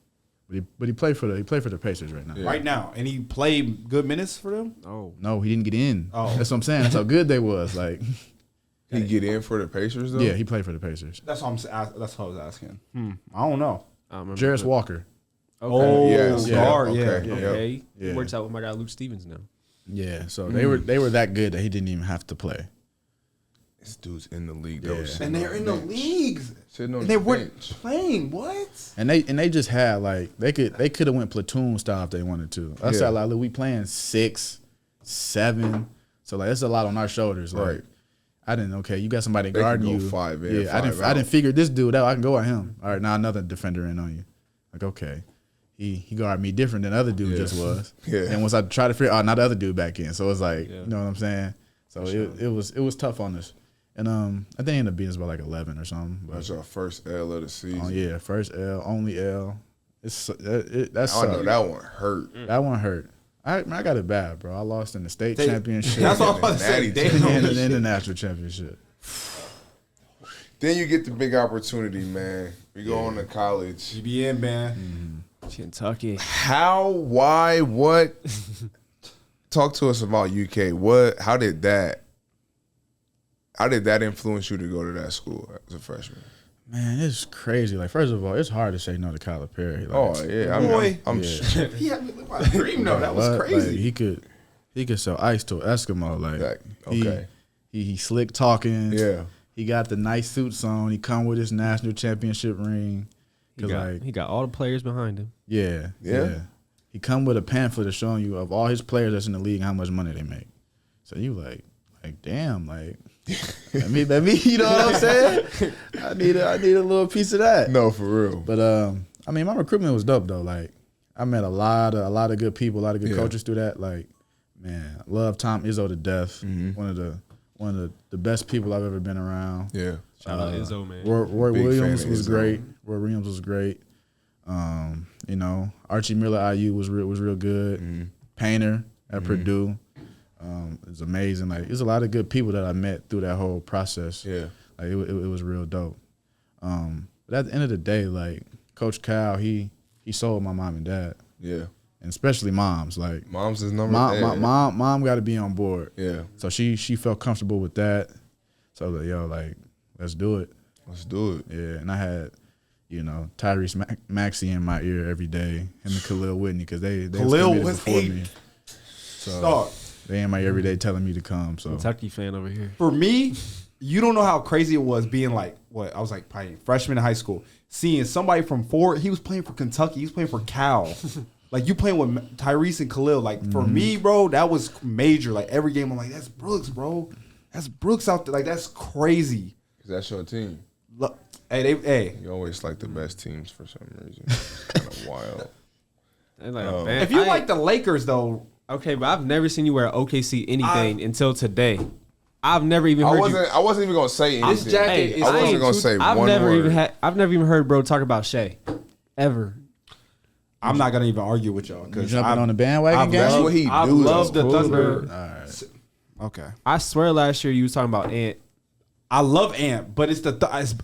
But he played for the Pacers right now. Yeah. Right now, and he played good minutes for them. Oh, No, he didn't get in. Oh. That's what I'm saying. That's how good they was. Like, He get in for the Pacers though. yeah, he played for the Pacers. That's what that's what I was asking. I don't know. I remember. Jarris Walker. Okay. Oh, Yes. guard, Okay. yeah. Yep. Okay. Yeah. He works out with my guy Luke Stevens now. Yeah, so they were that good that he didn't even have to play. This dude's in the league though. Yeah. sitting And they're on in the the bench. leagues. Sitting on And the they weren't bench. playing. What? And they just had like they could have went platoon style if they wanted to. I said like, look, we playing 6, 7, so like it's a lot on our shoulders. Like, Right. I didn't. Okay, you got somebody They can guarding go you. 5 in, yeah, I 5 didn't out. figure this dude out. I can go at him. All right, now another defender in on you. Like, okay, he guarded me different than the other dude just was. Yeah. And once I tried to figure out, now the other dude back in. So it's like, Yeah. you know what I'm saying. So it was tough on us. And I think it ended up being us by like 11 or something. But That's our first L of the season. oh yeah, first L, only L. That's I know that one hurt. that one hurt. I got it bad, bro. I lost in the state championship That's what I was about to say. Natty Damn. and in the international championship. Then you get the big opportunity, man. We go on to college. GBN, man. Kentucky. How? Why? What? Talk to us about UK. What? How did that influence you to go to that school as a freshman? Man, it's crazy. Like, first of all, it's hard to say no to Calipari. Like, Oh yeah, Boy. I'm He had me live my dream, though. That was what? crazy. Like, he could sell ice to an Eskimo. Like, okay. he slick talking. Yeah. He got the nice suits on. He come with his national championship ring. He got all the players behind him. Yeah. Yeah? He come with a pamphlet of showing you of all his players that's in the league how much money they make. So you like damn, like let me, you know what I'm saying? I need a little piece of that. No, for real. But I mean, my recruitment was dope though. Like, I met a lot of good people, a lot of good coaches through that. Like, man, I love Tom Izzo to death. One of the best people I've ever been around. Yeah. Shout out Izzo, man. Roy Big Williams fan of was Izzo. great. Roy Williams was great. You know, Archie Miller IU was real good. Painter at Purdue. It's amazing. Like, there's a lot of good people that I met through that whole process. Yeah. Like, it was real dope. But at the end of the day, like, Coach Cal, he sold my mom and dad, Yeah. and especially moms. Like, Mom's his number. mom got to be on board. Yeah. So she felt comfortable with that. So I was like, yo, like, let's do it. Let's do it. Yeah, and I had, you know, Tyrese Maxey in my ear every day, him and Khalil Whitney, because they Khalil was was before me. So Dog. they in my ear every day telling me to come. So Kentucky fan over here. For me, you don't know how crazy it was being like, I was like probably freshman in high school, seeing somebody from Ford, he was playing for Kentucky, he was playing for Cal. Like, you playing with Tyrese and Khalil. Like, for me, bro, that was major. Like, every game, I'm like, that's Brooks, bro. That's Brooks out there. Like, that's crazy. That's your team. Look, hey. You always like the best teams for some reason. It's kind of wild. And like a band, If you like the Lakers, though, okay, but I've never seen you wear OKC anything until today. I've never even heard you. I wasn't even gonna say anything. this jacket is. I wasn't gonna say one word. I've never even heard bro talk about Shea, ever. I'm not gonna even argue with y'all You because jumping on the bandwagon game? That's what he I do. love the That's cool, Thunder. bro. All right. Okay, I swear last year you was talking about Ant I love Ant, but it's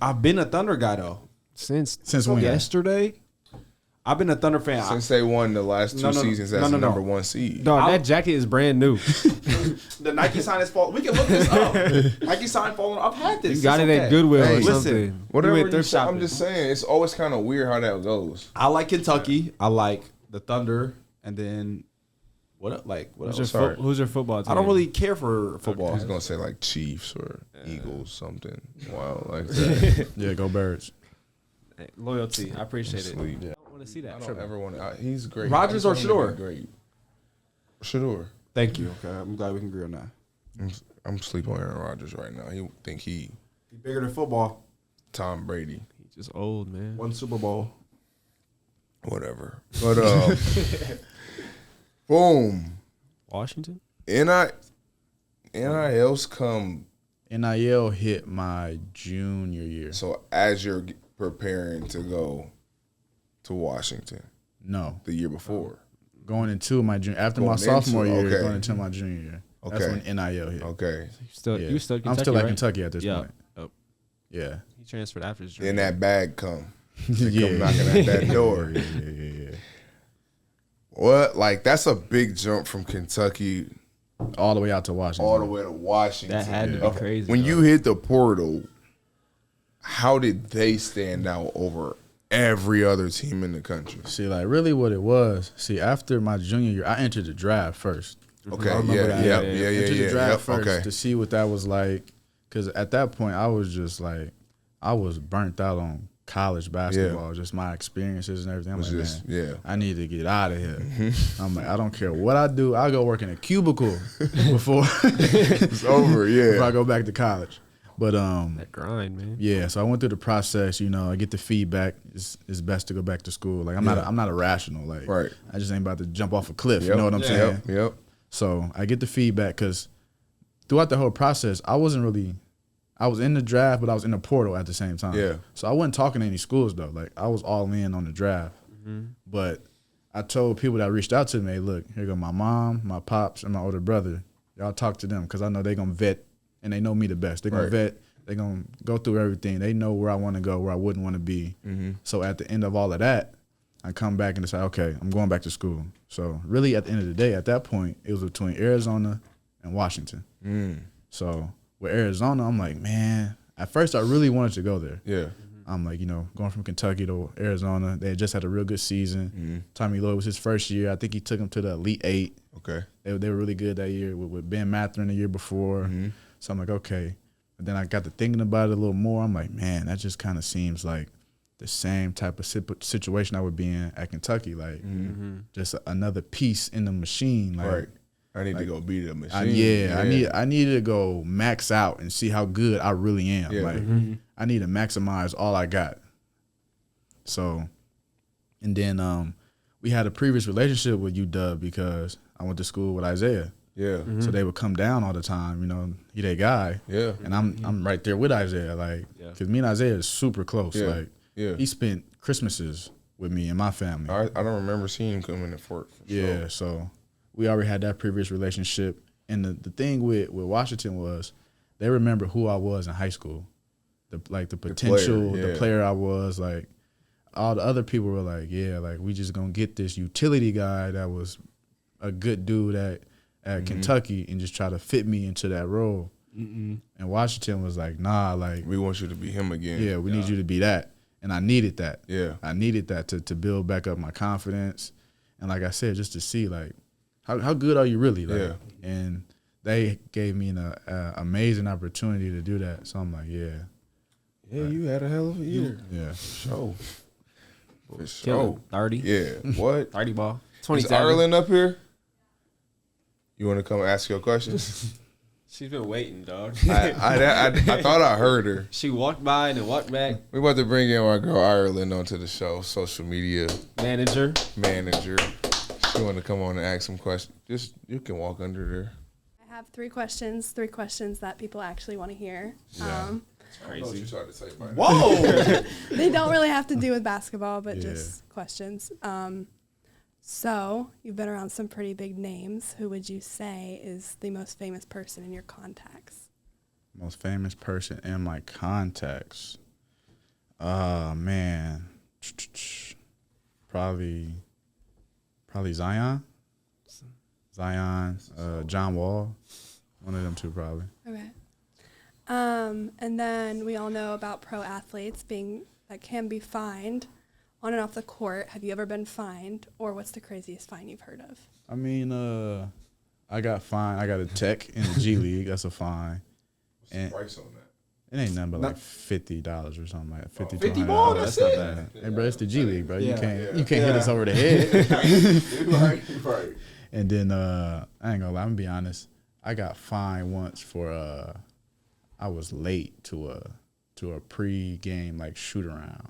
I've been a Thunder guy though. since when? yesterday. I've been a Thunder fan. Since they won the last two seasons as the number one seed. Dog, that jacket is brand new. The Nike sign is falling. We can look this up. Nike sign falling. I've had this. You got It's it okay. at Goodwill Hey, or listen, something. Whatever You you went thrift say, I'm shopping. just saying, it's always kind of weird how that goes. I like Kentucky. I like the Thunder, and then what else? Who's your football team? I don't really care for football. I was gonna say like Chiefs or Eagles, something wild like that. Yeah, go Birds. Hey, loyalty. I appreciate it. Sleep. I want to see that. I don't ever want to. He's great. Rodgers I or just want him to Shador? be Great. Shador. Thank you. Okay, I'm glad we can agree on that. I'm sleeping on Aaron Rodgers right now. He think he He's bigger than football. Tom Brady. He's just old, man. One Super Bowl. Whatever. But boom. Washington? NILs come. NIL hit my junior year. So as you're preparing to go to Washington No, the year before. going into my junior after my Going sophomore into- year, okay. going into my junior year. That's Okay. when NIL hit. Okay. Yeah. You still Kentucky, I'm still at right? Kentucky at this Yeah. point. Oh, Yeah. he transferred after his Then junior. that bag come. Yeah. Come knocking at that door. Yeah. What? Like that's a big jump from Kentucky All the way out to Washington. all the way to Washington. That had to be crazy. When though. you hit the portal, how did they stand out over every other team in the country? See, like really what it was. See, after my junior year, I entered the draft first. Okay, I remember that. yeah, Entered the draft yep, first okay. to see what that was like. Because at that point, I was just like, I was burnt out on college basketball, just my experiences and everything. I'm Was like, just- man, yeah. I need to get out of here. I'm like, I don't care what I do. I'll go work in a cubicle before, It's over, before I yeah. go back to college. But That grind, man. yeah, so I went through the process. You know, I get the feedback. It's best to go back to school. Like I'm not irrational. Like Right. I just ain't about to jump off a cliff. Yep, You know what I'm saying? Yep. So I get the feedback because throughout the whole process, I was in the draft, but I was in the portal at the same time. Yeah. So I wasn't talking to any schools though. Like I was all in on the draft. But I told people that reached out to me, hey, look, here go my mom, my pops, and my older brother. Y'all talk to them because I know they're going to vet, and they know me the best. They're going Right. to vet. They're going to go through everything. They know where I want to go, where I wouldn't want to be. So at the end of all of that, I come back and decide, okay, I'm going back to school. So really at the end of the day, at that point, it was between Arizona and Washington. So with Arizona, I'm like, man, at first I really wanted to go there. Yeah. I'm like, going from Kentucky to Arizona. They had just had a real good season. Tommy Lloyd was his first year. I think he took him to the Elite Eight. Okay. They were really good that year with Ben Mathurin the year before. So I'm like, okay. But then I got to thinking about it a little more. I'm like, man, that just kind of seems like the same type of situation I would be in at Kentucky. Like, just another piece in the machine. Like, Right. I need to go beat the machine. I need to go max out and see how good I really am. Yeah. Like I need to maximize all I got. So, and then we had a previous relationship with UW because I went to school with Isaiah. Yeah. So they would come down all the time. He that guy. Yeah. And I'm right there with Isaiah. Like, because me and Isaiah is super close. Yeah. Like, Yeah. he spent Christmases with me and my family. I don't remember seeing him coming to Fort. Yeah, so we already had that previous relationship. And the thing with Washington was they remember who I was in high school. The potential, player, the player I was. Like, all the other people were like, yeah, like, we just going to get this utility guy that was a good dude at Kentucky and just try to fit me into that role. And Washington was like, nah, like, We want you to be him again. yeah, we need you to be that. And I needed that. Yeah. I needed that to build back up my confidence. And like I said, just to see, like, how good are you really? Like, Yeah. And they gave me an amazing opportunity to do that. So I'm like, yeah. Yeah, you had a hell of a year. Yeah. Show. For Killing. sure. 30. Yeah. What? 30 ball. Is 27. Ireland up here? You want to come ask your questions? She's been waiting, dog. I thought I heard her. She walked by and then walked back. We about to bring in our girl Ireland onto the show, social media Manager. She want to come on and ask some questions. Just you can walk under there. I have three questions that people actually want to hear. Yeah. Crazy. I know what you tried to say by now. Whoa. They don't really have to do with basketball, but just questions. So you've been around some pretty big names. Who would you say is the most famous person in your contacts? Most famous person in my contacts. Man. Probably Zion. John Wall. One of them two probably. Okay. And then we all know about pro athletes that can be fined on and off the court. Have you ever been fined, or what's the craziest fine you've heard of? I mean, I got fined. I got a tech in the G League. That's a fine. What's the price on that? It ain't nothing but like $50 or something like that. 50 50 to ball, $100. that's not it. bad. Hey, bro, it's the G League, bro. You can't Yeah. hit us over the head. Right. And then I ain't gonna lie, I'm gonna be honest. I got fined once for I was late to a pre-game like shoot around.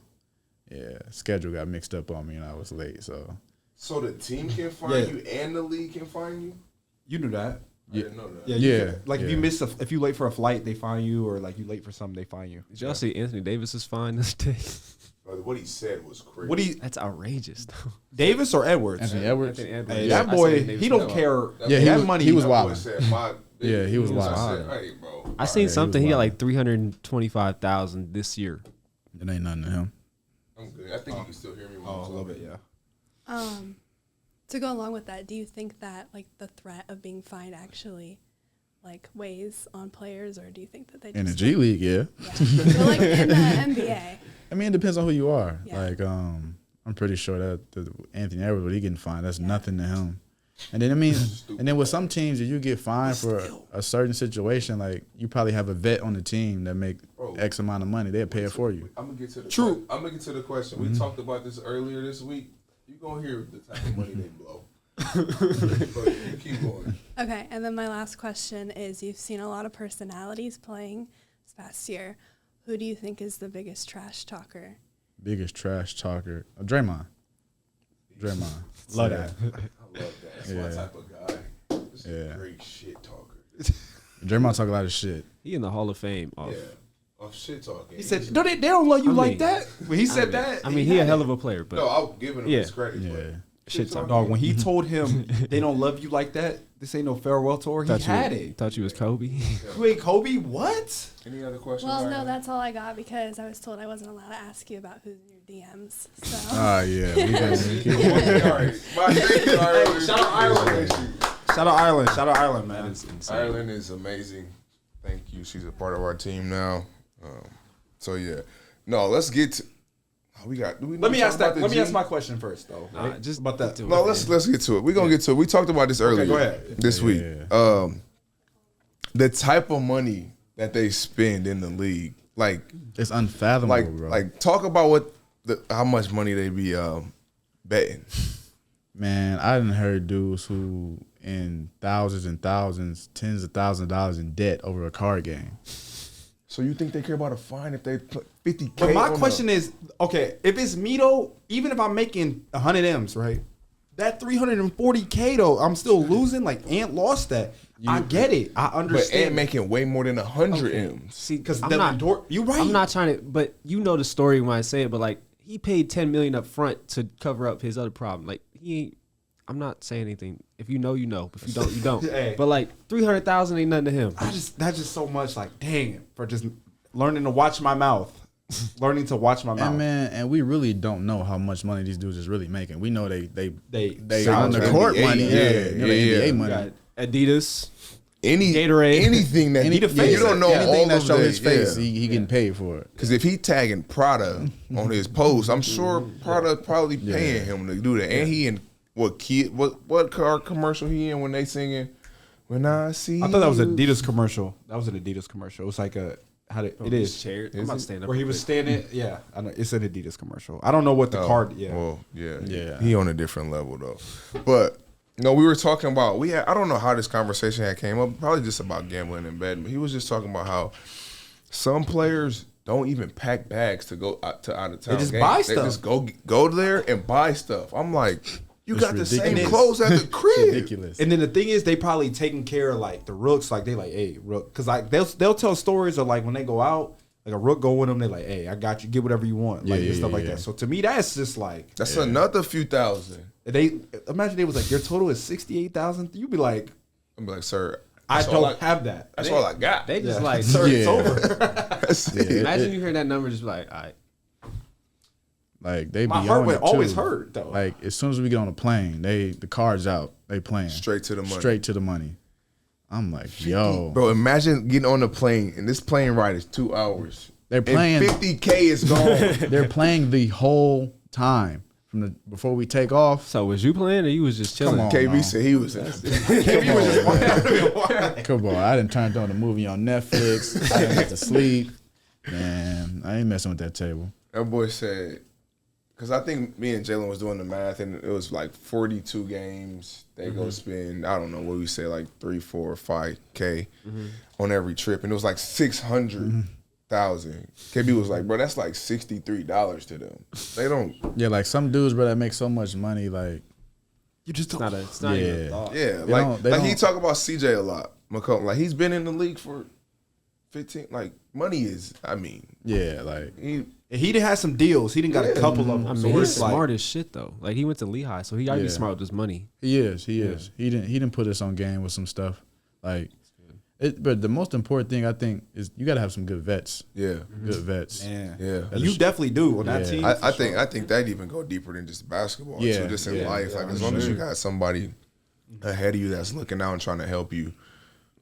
Yeah, schedule got mixed up on me and I was late. So the team can find you and the league can find you? You knew that. I didn't know that. Yeah. If you miss if you late for a flight, they fine you, or like you late for something, they fine you. Did y'all see Anthony Davis's fine this day? What he said was crazy. That's outrageous, though. Davis or Edwards? Anthony Edwards. Anthony Edwards. Hey, Yeah, that I boy, said Davis he was don't wild. care. Yeah, that money. he was That boy wild. said, Yeah, he was I wild. said, hey, bro. I seen he something. was He had wild. like 325,000 this year. It ain't nothing to him. I'm good. I think you can still hear me. When Oh, I'm a little talking. bit, yeah. To go along with that, do you think that like the threat of being fined actually like weighs on players, or do you think that they just In the G League, yeah. But, like in the NBA? I mean, it depends on who you are. Yeah. Like, I'm pretty sure that Anthony Edwards, what he getting fined, that's nothing to him. And then and then with some teams, if you get fined for a certain situation, like you probably have a vet on the team that make X amount of money, they'll pay it for you. I'm gonna get to the True. I'm gonna get to the question. We talked about this earlier this week. You gonna hear the type of money they blow. But you keep going. Okay, and then my last question is: you've seen a lot of personalities playing this past year. Who do you think is the biggest trash talker? Biggest trash talker, Draymond. Love Yeah. that. I love that. That's my Yeah. type of guy. This is Yeah. a great shit talker. Draymond talk a lot of shit. He in the Hall of Fame. Off. Yeah. Of shit talking. He said, "No, they don't love you I like mean- that." When he said that, I mean, he a hell of a player, but No, I'm giving him Yeah. his credit. Yeah. But shit talking. dog. When he told him they don't love you like that, this ain't no farewell tour. He had it. Thought you was Kobe. You ain't Kobe. What? Any other questions? Well, no, Ryan? that's all I got because I was told I wasn't allowed to ask you about who's in your DMs. So Oh yeah. We keep All right. My thank you, Ireland. Shout out Ireland. Shout out Ireland. Shout out Ireland, man. That's insane. Ireland is amazing. Thank you. She's a part of our team now. So yeah. No, let's get to. We got. Do we Let me ask that. Let me ask my. my question first, though. Nah, Right? just about that. do it. No, let's get to it. We're gonna get to it. We talked about this earlier. go ahead. This Yeah, week. yeah. The type of money that they spend in the league, like It's unfathomable, bro. talk about how much money they be betting. Man, I done heard dudes who in thousands and thousands, tens of thousands of dollars in debt over a card game. So you think they care about a fine if they put 50K? But my question is, okay, if it's me though, even if I'm making 100 M's, right? That 340K though, I'm still losing. Like Ant lost that. I get it. I but understand. Ant making way more than 100 Okay. M's. See, because I'm not. you right. I'm not trying to, but you know the story when I say it. But like, he paid $10 million up front to cover up his other problem. Like he ain't. I'm not saying anything. If you know, you know. If you don't, you don't. Hey. But like 300,000 ain't nothing to him. That's just so much. Like, dang, for just learning to watch my mouth, learning to watch my mouth. And man, and we really don't know how much money these dudes is really making. We know they on the sound court NBA, money, yeah, you know, the yeah. NBA You money. got Adidas. Gatorade, anything that Any, you don't know anything all that of show the, his face, yeah. he getting paid for it. Because if he tagging Prada on his post, I'm sure Prada probably paying him to do that. And he in what car commercial he in when they singing "When I See"? I thought that was You"? Adidas commercial. That was an Adidas commercial. It was like it is. Chair. I'm about to stand up. Where he was standing. Yeah, I know. It's an Adidas commercial. I don't know what the card. Yeah. Well, yeah, Yeah. He on a different level though. But No, we were talking about I don't know how this conversation had came up. Probably just about gambling in bed. But he was just talking about how some players don't even pack bags to go to out of town. They just games. buy They stuff. just go there and buy stuff. I'm like, you It's got the same ridiculous. clothes at the crib. Ridiculous. And then the thing is, they probably taking care of like the rooks. Like they like, hey, rook, because like they'll tell stories of like when they go out, like a rook go with them. They like, hey, I got you. Get whatever you want, like and stuff like that. So to me, that's just like That's another few thousand. they imagine they was like your total is 68,000. You'd be like, I'm like, sir, I that's all don't have that. That's all I got. They just like, Sir, it's Yeah. over. That's it. imagine you hear that number, just be like, all right. Like they My be heart on would it always too. hurt though. Like as soon as we get on the plane, the cards out, they playing Straight to the money. straight to the money. I'm like, yo, Bro, imagine getting on the plane and this plane ride is 2 hours. they're And playing. 50K is gone. They're playing the whole time from the before we take off. So was you playing or you was just chilling? Come on. KB no. said he was in Come on, I done turned on the movie on Netflix. I done went to sleep. Man, I ain't messing with that table. That boy said, because I think me and Jalen was doing the math, and it was like 42 games. They go spend, I don't know, what we say, like 3, 4, 5K on every trip. And it was like 600,000. KB was like, bro, that's like $63 to them. They don't, Yeah, like some dudes, bro, that make so much money. Like, You just don't. It's not even a Yeah. thought. yeah. They Like, don't- they like he don't- talk about CJ a lot, McCollum. Like, he's been in the league for 15, like, money is, I mean, yeah, like he, He done had some deals. He done got a couple of them. I so mean, he's it's like, smart as shit though. Like he went to Lehigh, so he gotta be Yeah. smart with his money. he is. He didn't put us on game with some stuff. Like, but the most important thing I think is you got to have some good vets. yeah. Good vets. man, Yeah. you definitely do on that Yeah. team. I think that even go deeper than just basketball. Yeah, too, just in yeah, life. Like as long as you got somebody ahead of you that's looking out and trying to help you.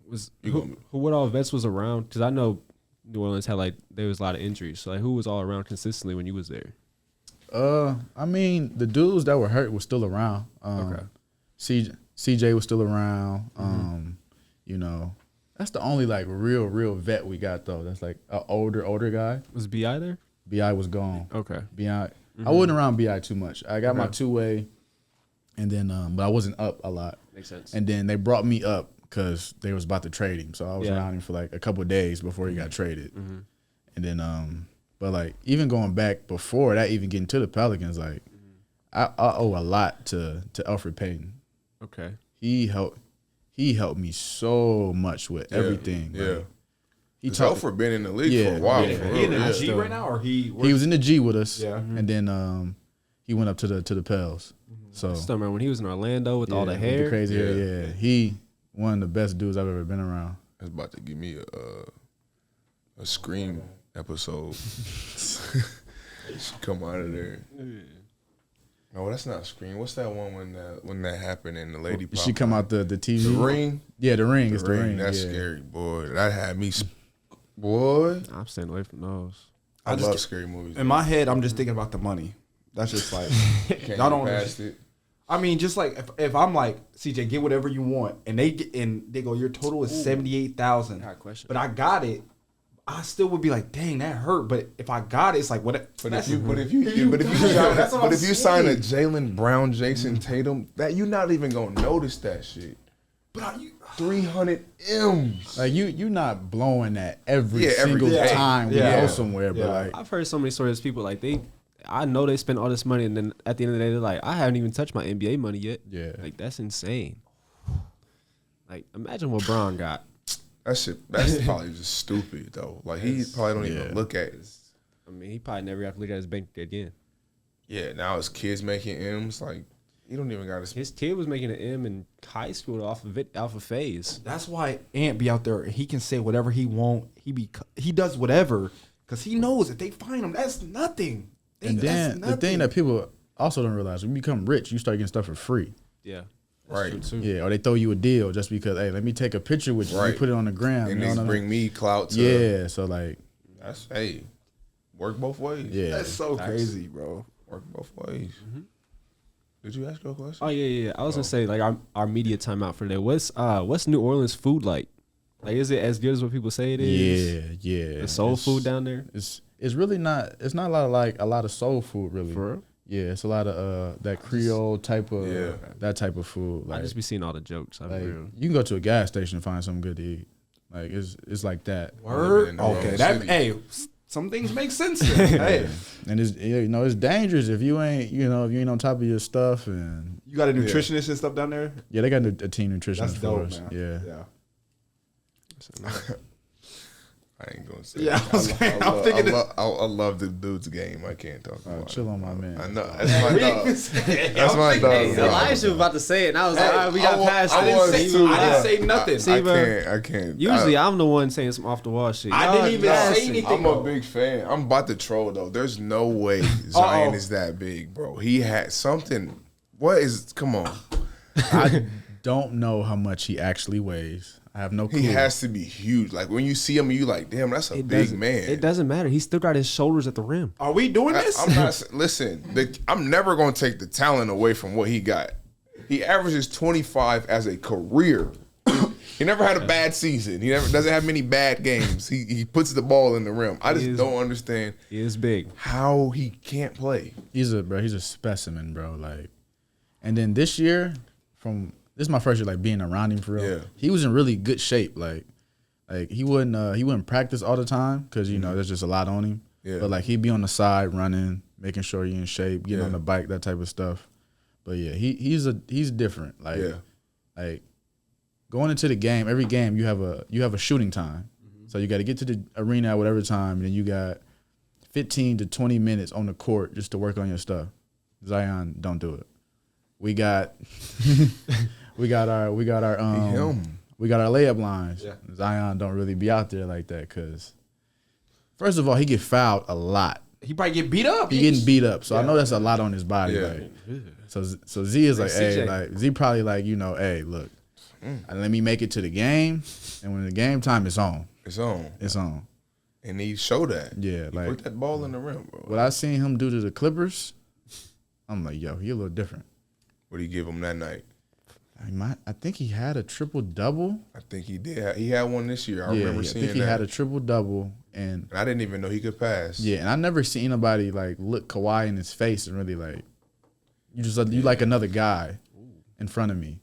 Was You who, gonna- what all vets was around? Because I know New Orleans had like there was a lot of injuries. So like who was all around consistently when you was there? I mean, the dudes that were hurt were still around. Okay. CJ was still around. You know, that's the only like real vet we got though. That's like an older guy. Was Bi there? Bi was gone. Okay. Bi, I wasn't around Bi too much. I got my 2-way, and then but I wasn't up a lot. Makes sense. And then they brought me up because they was about to trade him. So I was Yeah. around him for like a couple of days before he got traded. And then but like even going back before that, even getting to the Pelicans, like I owe a lot to Alfred Payton. Okay. He helped me so much with everything. Yeah. Like, he He's talked for being in the league Yeah. for a while. Yeah. for He real, in the yeah. G right now, or he was in the G with us. Yeah. And then he went up to the Pels. So I still remember when he was in Orlando with all the with hair. crazy hair. Yeah. Yeah. He one of the best dudes I've ever been around. It's about to give me a Scream episode. Should come out of there. No, that's not Scream. What's that one when that happened and the lady She popped come out? out the TV. The Ring? Yeah, the ring. It's The the ring. That's yeah. scary, boy. That had me, boy. I'm staying away from those. I, just love get- scary movies. in my head, I'm just thinking about the money. That's just like Can't y'all get don't past it. I mean, just like if I'm like CJ, get whatever you want, and they go, your total is 78,000. Got a question. But I got it. I still would be like, dang, that hurt. But if I got it, it's like what? But that's- if you That's what I'm sign a saying. Jalen Brown, Jason Tatum, that you're not even gonna notice that shit. But are you? 300 M's. Like you not blowing that every Yeah, every single day. time we Yeah. go somewhere, but Yeah. like I've heard so many stories of people like I know they spend all this money and then at the end of the day they're like, I haven't even touched my NBA money yet. Yeah. Like that's insane. Like imagine what Braun got. That's probably just stupid though. Like he probably don't even yeah. look at it. I mean, he probably never have to look at his bank again. Yeah, now his kids making M's. Like he don't even got his. His kid was making an M in high school off of phase. That's why Ant be out there. He can say whatever he want. He does whatever because he knows if they find him, that's nothing. and then the thing that people also don't realize, when you become rich, you start getting stuff for free. Yeah. Right. True, too. Yeah, or they throw you a deal just because, hey, let me take a picture with you. Right. You put it on the gram. And you know these what I bring mean? me clout to. Yeah, so like, That's work both ways. yeah. That's so crazy, bro. Work both ways. Did you ask your question? Oh yeah. I was gonna say like our media timeout for today. What's New Orleans food like? Like is it as good as what people say it is? Yeah. The soul It's- food down there? It's really not. It's not a lot of soul food really. For real? Yeah, it's a lot of that Creole type of Yeah. that type of food. I Like, just be seeing all the jokes. I'm like real. you can go to a gas station and find something good to eat. Like it's like that. Word. in the wrong Okay. That city. hey, some things make sense. Then. Hey, And it's it's dangerous if you ain't on top of your stuff. And you got a nutritionist and stuff down there. yeah, they got a team nutritionist That's for dope, us. man. Yeah. I ain't gonna say. Yeah, it. I was saying, I'm thinking I love the dude's game. I can't talk about Chill it. on my man. I know that's my dog. That's my dog. Hey, bro. Elijah was about to say it, and I was like, all right, we got past I this. was See, too, we- I didn't bro. say nothing. See, bro. I can't. Usually, I'm the one saying some off the wall shit. I Y'all didn't even gassing. say anything. I'm a big fan. I'm about to troll though. There's no way Zion is that big, bro. He had something. What is? Come on. I don't know how much he actually weighs. I have no clue. He has to be huge. Like when you see him, you like, damn, that's a It big doesn't- man. It doesn't matter. He still got his shoulders at the rim. Are we doing this? I'm not. Listen, I'm never gonna take the talent away from what he got. He averages 25 as a career. He never had a bad season. He never doesn't have many bad games. He puts the ball in the rim. I just don't understand He is big. how he can't play. He's a specimen, bro. Like, and then this year, this is my first year like being around him for real. Yeah. He was in really good shape. Like he wouldn't practice all the time because there's just a lot on him. Yeah. But like he'd be on the side running, making sure you're in shape, getting Yeah. on the bike, that type of stuff. But yeah, he's different. Like Yeah. like going into the game, every game you have a shooting time. So you got to get to the arena at whatever time, and then you got 15 to 20 minutes on the court just to work on your stuff. Zion, don't do it. We got we got our we got our layup lines. Yeah. Zion don't really be out there like that because first of all, he get fouled a lot. He probably get beat up. He getting beat up, so I know that's a lot on his body. Yeah. Like, so Z is like, hey, CJ. like Z probably like, hey, look, let me make it to the game, and when the game time is on, It's on. it's on. And he showed that. Yeah, He like put that ball in the rim, bro. what I seen him do to the Clippers, I'm like, yo, he a little different. What did he give him that night? I think he had a triple double. I think he did. He had one this year. I remember I seeing think he that. had a triple double, and And I didn't even know he could pass. yeah, and I never seen anybody like look Kawhi in his face and really like, you like another guy in front of me.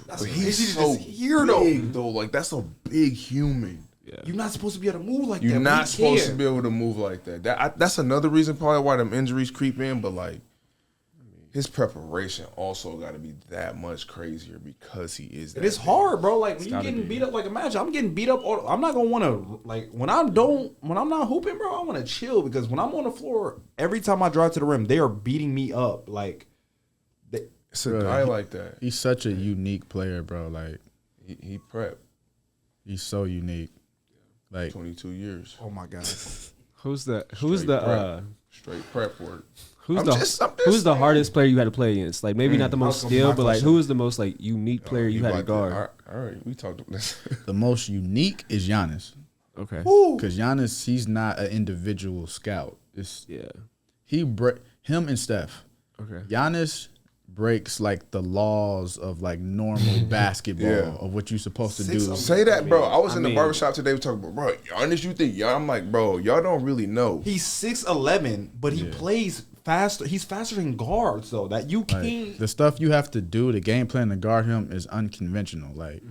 That's But crazy he's to so just hear though. big, though. Like, that's a big human. You're not supposed to be able to move like that. You're but not he supposed can. to be able to move like that. That's another reason probably why them injuries creep in. But like, his preparation also got to be that much crazier because he is. That It is big. hard, bro. Like when you gotta getting be. beat up, like imagine I'm getting beat up. I'm not gonna want to like when I'm not hooping, bro. I want to chill because when I'm on the floor, every time I drive to the rim, they are beating me up. Like It's a Bro, guy like that. He's such a unique player, bro. Like He prepped he's so unique. Like 22 years. oh my god, Who's the Straight prep work. who's I'm the just who's the hardest player you had to play against? Like maybe not the most That was my skill, but like question. who was the most like unique player you had to guard? All right, we talked about this. the most unique is Giannis. Okay. Because Giannis, he's not an individual scout. It's Yeah. him and Steph. Okay. Giannis breaks like the laws of like normal basketball Yeah. of what you're supposed to do. Say that, bro. I was in the mean- barbershop today. We talking about, bro, Giannis, you think y'all? I'm like, bro, y'all don't really know. he's 6'11", but he plays faster. He's faster than guards though. That you Like, can't. the stuff you have to do, the game plan to guard him is unconventional. Like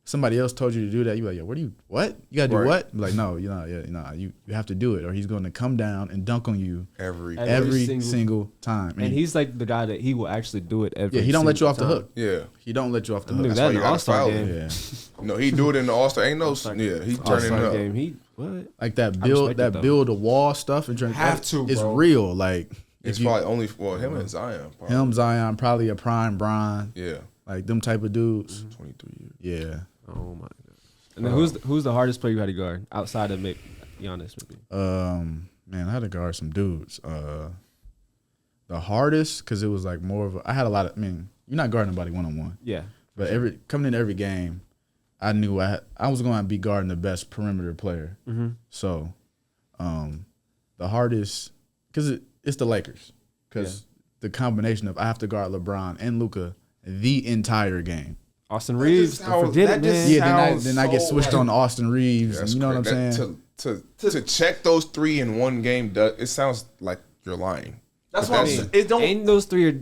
somebody else told you to do that, you like, yo, what you gotta do Right. what? I'm like, no, you have to do it, or he's going to come down and dunk on you Every every single- single time. And he's like the guy that he will actually do it every. yeah, he don't let you single off the time. hook. yeah. He don't let you off the Knew hook. that why in you the gotta All-Star foul game. him. Yeah, No, he do it in the All-Star. Ain't no, yeah, he turning All-Star up. game. He what? like that I build, respect it, though. build a wall stuff and trying Have to, It's bro. real. Like It's if you, probably only him and Zion. Probably. him, Zion, probably a prime Bron, Yeah, like them type of dudes. 23 years. Yeah. Oh my god. And then who's the hardest player you had to guard outside of Giannis maybe? Man, I had to guard some dudes. The hardest because it was like more of I had a lot of. I mean, you're not guarding nobody one on one, Yeah. but coming into every game, I knew I was going to be guarding the best perimeter player. Mm-hmm. So, the hardest because it's the Lakers because the combination of I have to guard LeBron and Luka the entire game. Austin Reeves. just Don't how- forget that it, just- man. Yeah, sounds then I get so switched like- on to Austin Reeves. That's And you know what I'm crazy. saying? To check those three in one game, it sounds like you're lying. That's But why that's- it don't. And those three are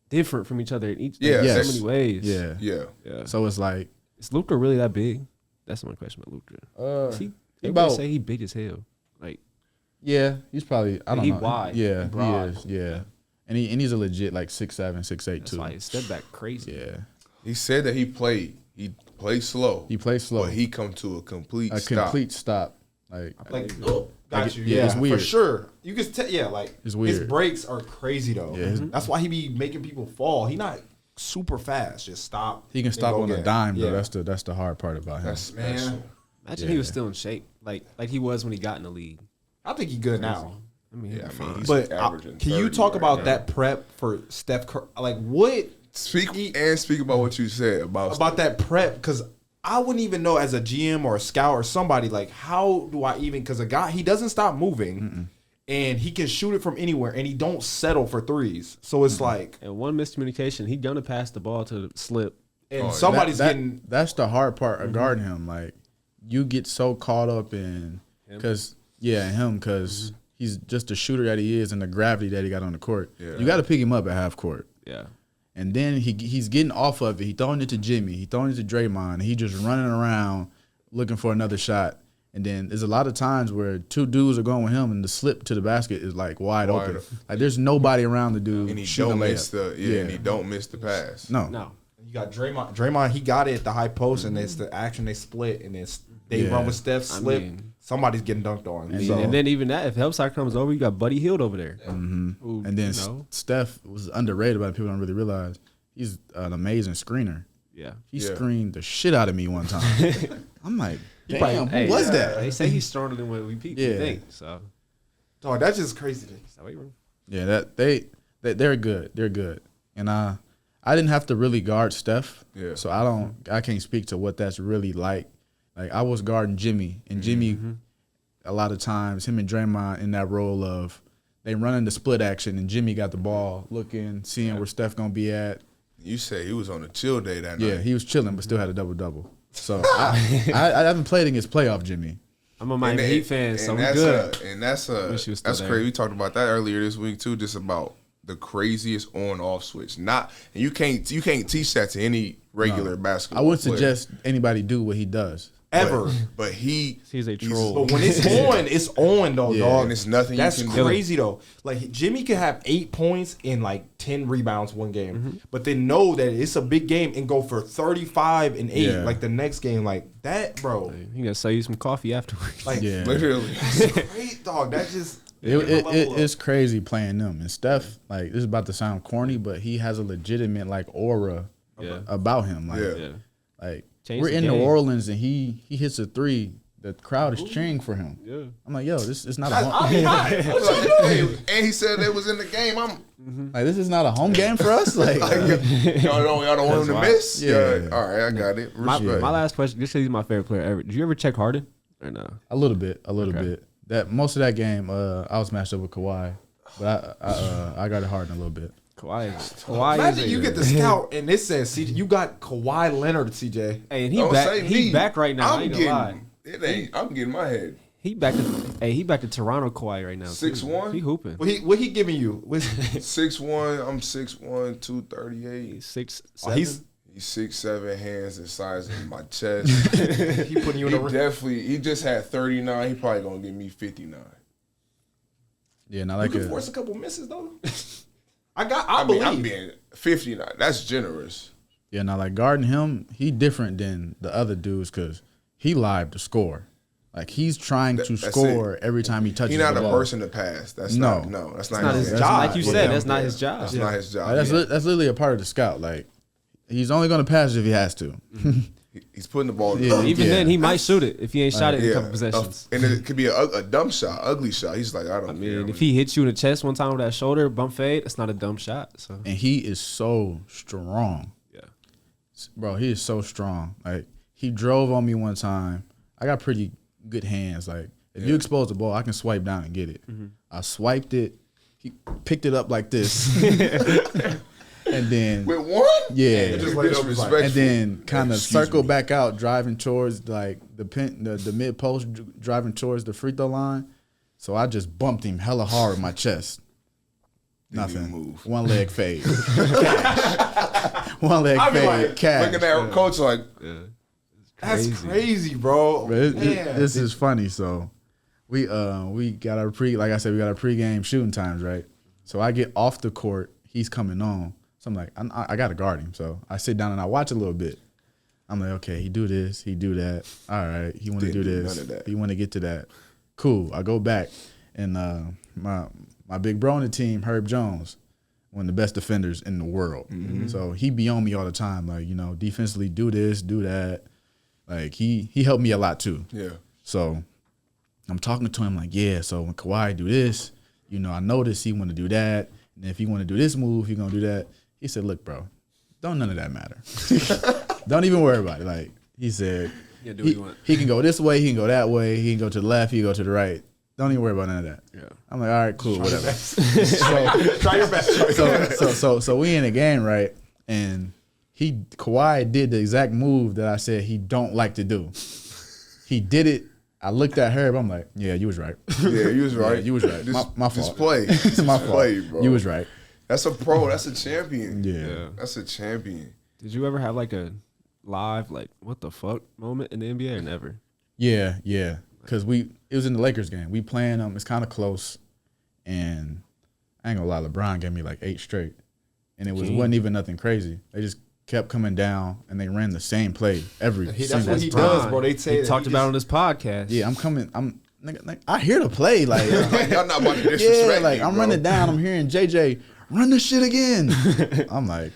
different from each other in each Yeah, in yes. so many ways. Yeah. Yeah. Yeah. So it's like Is Luka really that big? That's my question about Luka. he Everybody about say he big as hell. Like yeah, he's probably I don't He know. wide. Yeah, He broad. he is. Yeah. And he's a legit like 6'7", 6'8" that's too. why his step back crazy. Yeah. He said that he played slow. He plays slow. But he come to a complete a stop. complete stop. Like Like, Like got it- you. yeah, Yeah, it's weird. for sure. You can tell. Yeah, like It's his weird. breaks are crazy though. Yeah, his- That's why he be making people fall. He not super fast. Just stop. he can and stop go on a get it. dime, bro. Yeah. That's the hard part about him. That's special. Man. Imagine Yeah. he was still in shape, like he was when he got in the league. I think he good now. I mean, Yeah, I mean, he's But averaging. can you 30 talk right about now. that prep for Steph Curry? Like what Speak about what you said about that prep? Because I wouldn't even know as a GM or a scout or somebody like how do I even? Because a guy he doesn't stop moving, and he can shoot it from anywhere, and he don't settle for threes. So it's like, and one miscommunication, he gonna pass the ball to Slip. and Oh, somebody's That- getting. that's the hard part of guarding him. Like you get so caught up in because he's just the shooter that he is and the gravity that he got on the court. Yeah. You got to pick him up at half court. Yeah, And then he's getting off of it. He throwing it to Jimmy. He throwing it to Draymond. And he just running around looking for another shot. And then there's a lot of times where two dudes are going with him, and the slip to the basket is like wide open. Like there's nobody around the dude. And he shooting don't a miss layup. and he don't miss the pass. No. no, You got Draymond. Draymond, he got it at the high post, and it's the action they split, and it's they Yeah. run with Steph slip. mean- Somebody's getting dunked on. And so and then even that, if help side comes over, you got Buddy Hield over there. hmm Who, And then you know, Steph was underrated, but people don't really realize he's an amazing screener. yeah. He Yeah. screened the shit out of me one time. I'm like, damn, Hey, who was yeah, that? They say he's stronger than what we people Yeah. think. So, dog, that's just crazy. so wait, room. Yeah, they're good. They're good. And I didn't have to really guard Steph. Yeah. So I can't speak to what that's really like. Like I was guarding Jimmy, and Jimmy a lot of times him and Draymond in that role of they running the split action, and Jimmy got the ball looking, seeing where Steph gonna be at. You said he was on a chill day that Yeah, night. he was chilling, but still had a double-double. So I haven't played against playoff Jimmy. I'm a Miami Heat fan, so we that's good. That's Wish he was still there. crazy. We talked about that earlier this week too, just about the craziest on-off switch. And you can't teach that to any regular I basketball. wouldn't player. suggest anybody do what he does. Ever. But he's He's a troll. But when it's on though, Yeah. dog. And it's nothing you That's can do. crazy though. Like Jimmy can have 8 points and like 10 rebounds one game, but then know that it's a big game and go for 35 and 8 Yeah. like the next game. Like that, bro. He gonna sell you some coffee afterwards. Like Yeah. literally. great dog. That just It's crazy playing them. And Steph, like, this is about to sound corny, but he has a legitimate, like, aura Yeah. about him. Like, Yeah. Yeah. like Changed we're the in New game. Orleans and he hits a three. The crowd is cheering for him. Yeah. I'm like, yo, this is not a home. And he said it was in the game. Like, this is not a home game for us. Like, Y'all don't want him to miss. Yeah. Yeah. All right, I got it. My Respect. last question. This is he's my favorite player ever. Did you ever check Harden or no? a little bit. Okay. bit. That most of that game, I was matched up with Kawhi, but I got it hard in a little bit. Kawhi Imagine is you a- get the scout and it says CJ. You got Kawhi Leonard, CJ. Hey, and Don't say he me. back right now. I I'm ain't gonna lie. getting. It ain't. I'm getting my head. He back to Toronto Kawhi right now. too. 6'1"? He hooping. What he giving you? 6'1". I'm 6'1", 238. He's 6'7". Oh, he's He's 6'7", hands the size of my chest. he putting you in He a ring. definitely. He just had 39. He probably gonna give me 59. Yeah, not You like can a. force a couple misses though. I I mean, believe. I'm being 59. That's generous. Yeah, now like guarding him, he different than the other dudes because he live to score. Like he's trying to That's score every time he touches He's not the a ball. person to pass. That's No. not. That's That's not, not his that's job. not- Like you yeah. said, that's not his job. That's not his job. Like, that's literally a part of the scout. Like he's only gonna pass if he has to. He's putting the ball. Yeah. Even Yeah. then, he might shoot it if he ain't shot it in a Yeah. couple possessions. And it could be a dumb shot, ugly shot. He's like, I don't I care. mean, if he hits you in the chest one time with that shoulder bump fade, that's not a dumb shot. So And he is so strong. yeah, Bro, he is so strong. Like he drove on me one time. I got pretty good hands. Like if you expose the ball, I can swipe down and get it. I swiped it. He picked it up like this. And then with one, yeah, just like, disrespectful. and then kind of Excuse circle me. back out, driving towards like the mid post, driving towards the free throw line. So I just bumped him hella hard with my chest. Nothing. Move. One leg fade. One leg I be fade. like, Cash. Looking at coach like, That's crazy, bro. But Man. this is funny. So we got our like I said, we got our pregame shooting times, right? So I get off the court, he's coming on. So I'm like, I got to guard him. So I sit down and I watch a little bit. I'm like, okay, he do this, he do that. All right, he want to do this. none of that. He want to get to that. Cool. I go back and my big bro on the team, Herb Jones, one of the best defenders in the world. So he be on me all the time, like, you know, defensively do this, do that. Like he helped me a lot too. yeah. So I'm talking to him like, yeah, so when Kawhi do this, you know, I noticed he want to do that. And if he want to do this move, he going to do that. He said, look, bro, don't none of that matter. Don't even worry about it. Like he said, Yeah, do what you want. he can go this way, he can go that way, he can go to the left, he can go to the right. Don't even worry about none of that. Yeah. I'm like, all right, cool, whatever. Try your best. So we in a game, right? And Kawhi did the exact move that I said he don't like to do. He did it. I looked at Herb. I'm like, yeah, you was right. Yeah, you was right. Yeah, you was right. My fault. Display. My Display, fault. bro. You was right. That's a pro. That's a champion. Yeah. That's a champion. Did you ever have like a live, like, what the fuck moment in the NBA or never? Yeah. Because it was in the Lakers game. We playing them. It's kind of close. And I ain't gonna lie, LeBron gave me like 8 straight. And it wasn't even nothing crazy. They just kept coming down and they ran the same play every That's single what he time. does, bro. They say He that talked he about it just- on this podcast. Yeah, nigga, I hear the play. Like, Like, y'all not about to disrespect yeah, like me, I'm bro. running down. I'm hearing JJ run this shit again. I'm like,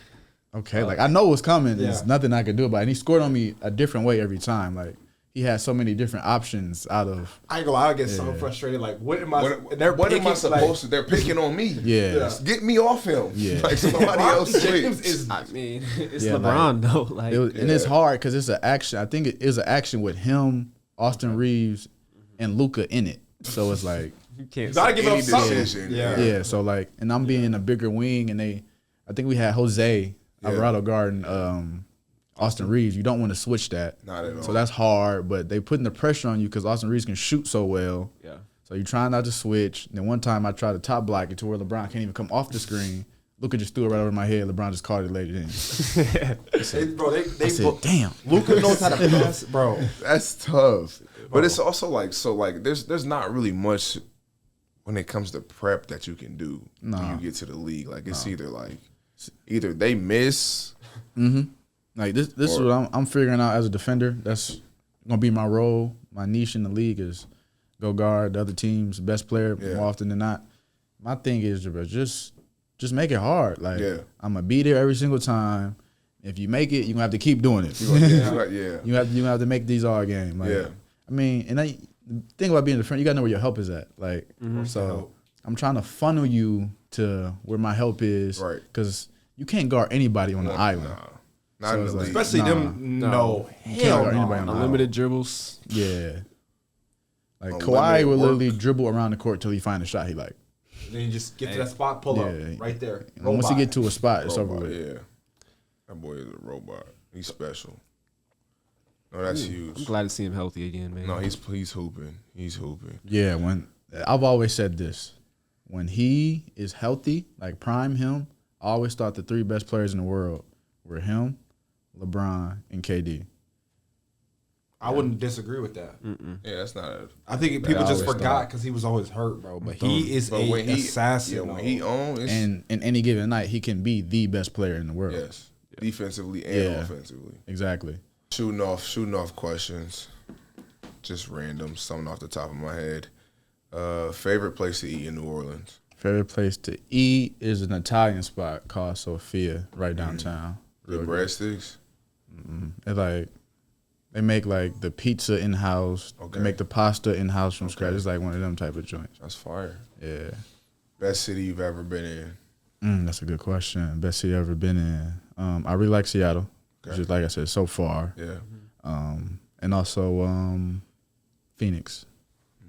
okay, like I know what's coming. There's Yeah. nothing I can do about it. And he scored on me a different way every time. Like he had so many different options out of. I ain't gonna lie, I get so Yeah. frustrated. Like, what am I? What, they're what am I picking, supposed like, to? They're picking on me. Yeah. Get me off him. Yeah. Like somebody else James switch. is I mean, it's Yeah, LeBron though. Like, And it's hard because it's an action. I think it is an action with him, Austin Reeves, and Luca in it. So it's like, you can't. you gotta give Any up something. decision. Yeah. yeah. So like, and I'm being a bigger wing, and I think we had Jose Alvarado guarding Austin Reeves. You don't want to switch that. Not at all. So that's hard, but they putting the pressure on you because Austin Reeves can shoot so well. Yeah. So you're trying not to switch. And then one time I tried to top block it to where LeBron can't even come off the screen. Luka just threw it right over my head. LeBron just caught it, laid it in. They I said, damn. Luka knows how to pass, bro. That's tough. But it's also like there's not really much when it comes to prep that you can do when you get to the league. Like it's either they miss. Like this is what I'm figuring out as a defender. That's gonna be my role. My niche in the league is go guard the other team's best player more often than not. My thing is, bro, just make it hard. Like I'm gonna be there every single time. If you make it, you're gonna have to keep doing it. You have to make these all game. Like, I mean, and the thing about being a defender, you gotta know where your help is at. Like, so I'm trying to funnel you to where my help is, Right? Because you can't guard anybody on the island. Not in the league. Especially them. No, You can't hell guard no. anybody on the island. Unlimited dribbles. Yeah. Like Unlimited Kawhi will work. literally dribble around the court till he find a shot he like. Then you just get to that spot, pull up Yeah. right there. And once he get to a spot, it's over Robot, with. yeah. That boy is a robot. He's special. No, that's I'm huge. glad to see him healthy again, man. No, he's hooping. He's hooping. Yeah, when I've always said this. When he is healthy, like prime him, I always thought the 3 best players in the world were him, LeBron, and KD. I wouldn't disagree with that. Yeah, that's not a. I think people just always forgot because he was always hurt, bro. But he is But a when he assassin. yeah, when he owns, it's, And in any given night, he can be the best player in the world. yes, defensively and Yeah. offensively. Exactly. Shooting off questions, just random, something off the top of my head. Favorite place to eat in New Orleans? Favorite place to eat is an Italian spot called Sophia, right downtown. The breadsticks. It's like they make like the pizza in house. Okay. They make the pasta in house from scratch. It's like one of them type of joints. That's fire. Yeah. Best city you've ever been in? That's a good question. Best city I've ever been in. I really like Seattle. Okay. Just like I said, so far. Yeah. And also Phoenix.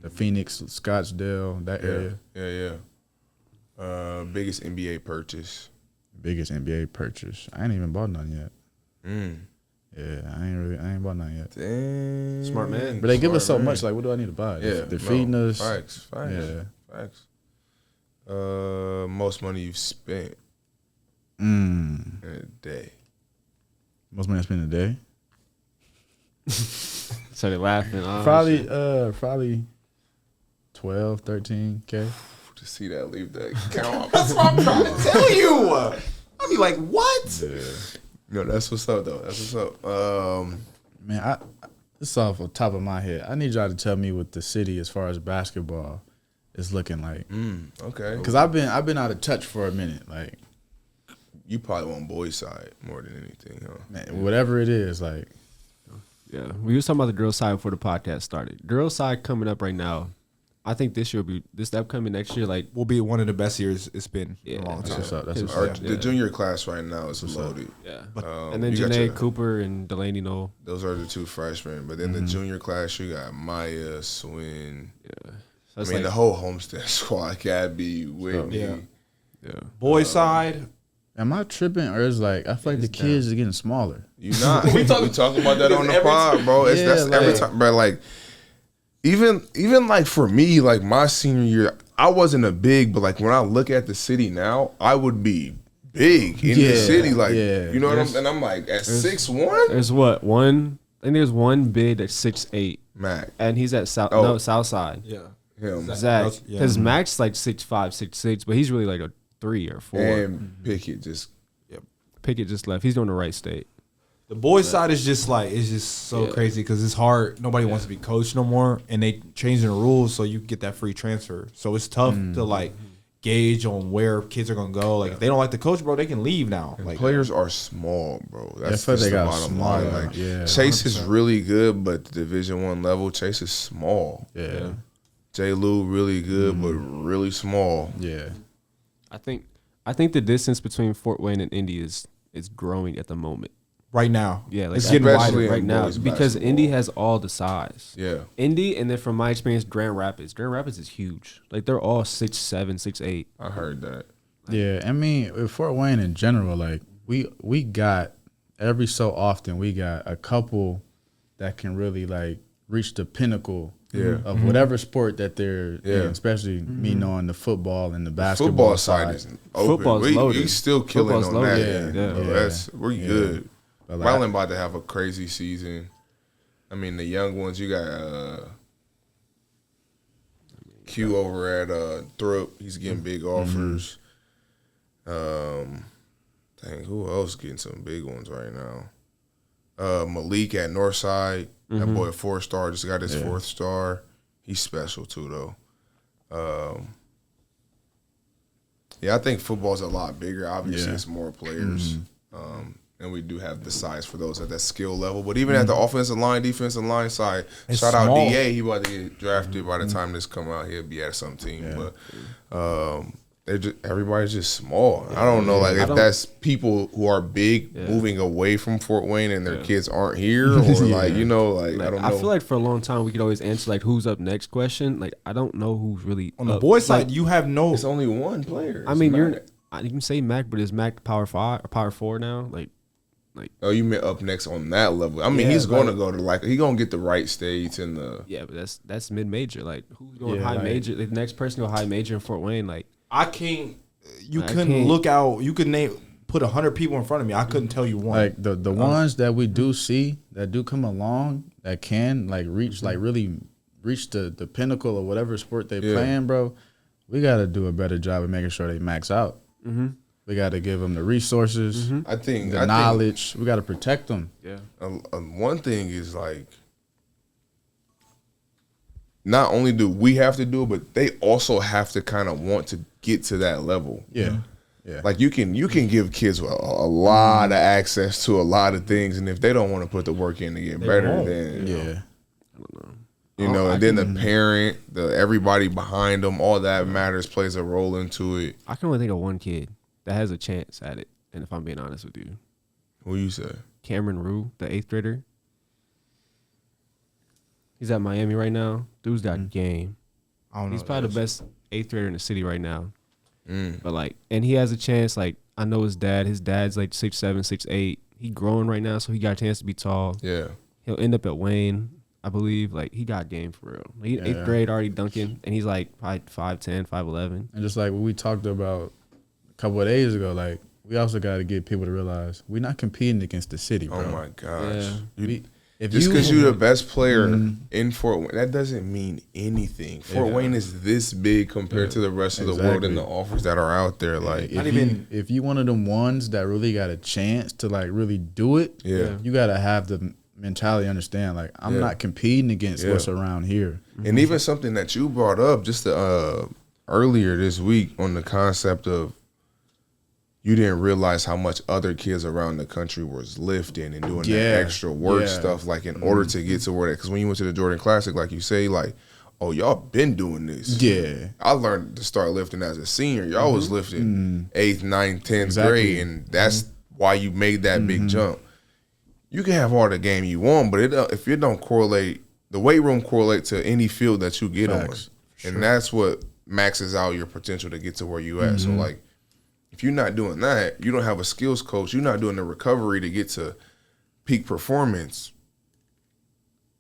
The Phoenix, Scottsdale, that area. Yeah. Biggest NBA purchase? Biggest NBA purchase. I ain't even bought none yet. Yeah, I ain't bought none yet. Dang. Smart man. But they give us so Smart man. much. Like, what do I need to buy? Yeah, They're feeding us. Facts. Yeah. Facts. Most money you've spent Mm. in a day. Most money I spent a day. Started laughing. Oh, Probably shit. probably 12, 13K. To see that, leave that count. That's what I'm trying to tell you. I'll be like, what? Yeah. No, that's what's up though. That's what's up. Man, it's off the top of my head. I need y'all to tell me what the city as far as basketball is looking like. Okay. Cause I've been out of touch for a minute. Like, You probably want boys' side more than anything, huh? man, whatever it is, like, Yeah, we was talking about the girls' side before the podcast started. Girls' side coming up right now. I think this year will be this upcoming next year. Like, Will be one of the best years it's been in Yeah. a long that's time. what's up. That's what's Our, up. The junior class right now is loaded. yeah, Um, and then you got Janae your- Cooper and Delaney Noel. Those are the two freshmen. But then the junior class, you got Maya, Swin. Yeah, so I it's mean, like, the whole Homestead squad, Gabby, Whitney. Yeah. yeah. Boys side, Am I tripping or is like I feel like the kids are getting smaller? You not. we talking about that on the every pod, bro. It's Yeah, that's every like- time, bro. Like, even like for me, like my senior year, I wasn't a big, but like when I look at the city now, I would be big in the Yeah, city. Like, yeah. you know what I'm? And I'm like at 6'1", There's what one? I think there's one big that's 6'8", Mac. and he's at South. Oh. No, South Side. yeah. Him Zach, Yeah. because Max like 6'5", 6'6", but he's really like a 3 or 4. and Pickett just Pickett just left. He's doing the right state. The boys' side is just like it's just so Yeah. crazy because it's hard. Nobody wants to be coached no more, and they changing the rules so you get that free transfer. So it's tough to like gauge on where kids are gonna go. Like if they don't like the coach, bro, they can leave now. and Like players are small, bro. That's I feel just they the got bottom line. smaller, Like yeah. Chase is really good, but the Division I level, Chase is small. Yeah. J. Lou really good, but really small. Yeah. I think the distance between Fort Wayne and Indy is growing at the moment. right now, Yeah, like it's getting especially wider. in right now boys because basketball. Indy has all the size. Yeah. Indy, and then from my experience, Grand Rapids. Grand Rapids is huge. Like they're all 6'7", 6'8". I heard that. Yeah. I mean, with Fort Wayne in general, like we got every so often we got a couple that can really like reach the pinnacle of whatever sport that they're in, especially me knowing the football and the basketball Football side is open. Football's we loaded. still killing Football's on that loaded, end. yeah. bro. Yeah. We're good. But like, Ryland about to have a crazy season. I mean, the young ones, you got Q over at Thrupp. He's getting big offers. Dang, who else getting some big ones right now? Malik at Northside. That boy, a 4-star, just got his 4th star. He's special too, though. Yeah, I think football's a lot bigger. Obviously, it's more players. And we do have the size for those at that skill level. But even at the offensive line, defensive line side, It's shout out small. DA. He about to get drafted by the time this come out. He'll be at some team. But everybody's just small. I don't know, like if that's people who are big moving away from Fort Wayne and their kids aren't here, or like you know, like I don't know. I feel like for a long time we could always answer like who's up next question. Like I don't know who's really On the up. boys' Like, side, you have no. it's only one player. I It's mean, Mac. you can say Mac, but is Mac Power 5 or Power 4 now? Like Oh, you meant up next on that level. I mean, Yeah, he's going to like- go to like he gonna get the right states and the. yeah, but that's mid major. Like who's going Yeah, high like- major? The next person to go high major in Fort Wayne. Like I can't. You I couldn't can't- look out. You could name put 100 people in front of me. I couldn't tell you one. like the ones that we do see that do come along that can like reach like really reach the pinnacle of whatever sport they playing, bro. We got to do a better job of making sure they max out. We got to give them the resources, I think the knowledge. We got to protect them. yeah, One thing is like, not only do we have to do it, but they also have to kind of want to get to that level. Yeah. Like you can give kids a lot of access to a lot of things, and if they don't want to put the work in to get better, won't. then Yeah. you know, and then the parent, everybody behind them, all that matters plays a role into it. I can only think of one kid that has a chance at it. And if I'm being honest with you, Who you say? Cameron Rue, the 8th grader. He's at Miami right now. Dude's got game. I don't know. He's probably the best 8th grader in the city right now. Mm. But like, and he has a chance. Like, I know his dad. His dad's like 6'7", 6'8". He growing right now, so he got a chance to be tall. Yeah. He'll end up at Wayne. I believe. Like he got game for real. He, Yeah. 8th grade already dunking, and he's like probably 5'10", 5'11". And just like what we talked about a couple of days ago, like we also got to get people to realize we're not competing against the city, bro. Oh my gosh. Yeah. If Just because you're the best player Mhm. in Fort Wayne, that doesn't mean anything. Fort Yeah. Wayne is this big compared to the rest of the world and the Exactly. offers that are out there. Like, if you one of them ones that really got a chance to like really do it, yeah. you gotta have the mentality to understand like I'm Yeah. not competing against Yeah. what's around here. And even something that you brought up just earlier this week on the concept of you didn't realize how much other kids around the country was lifting and doing Yeah. that extra work Yeah. stuff, like in order to get to where that. Because when you went to the Jordan Classic, like you say, like, oh, y'all been doing this. Yeah. I learned to start lifting as a senior. Y'all was lifting 8th, 9th, 10th Exactly. grade, and that's why you made that big jump. You can have all the game you want, but if it don't correlate, the weight room correlate to any field that you get Facts. on, and that's what maxes out your potential to get to where you at. So like, if you're not doing that, you don't have a skills coach. You're not doing the recovery to get to peak performance.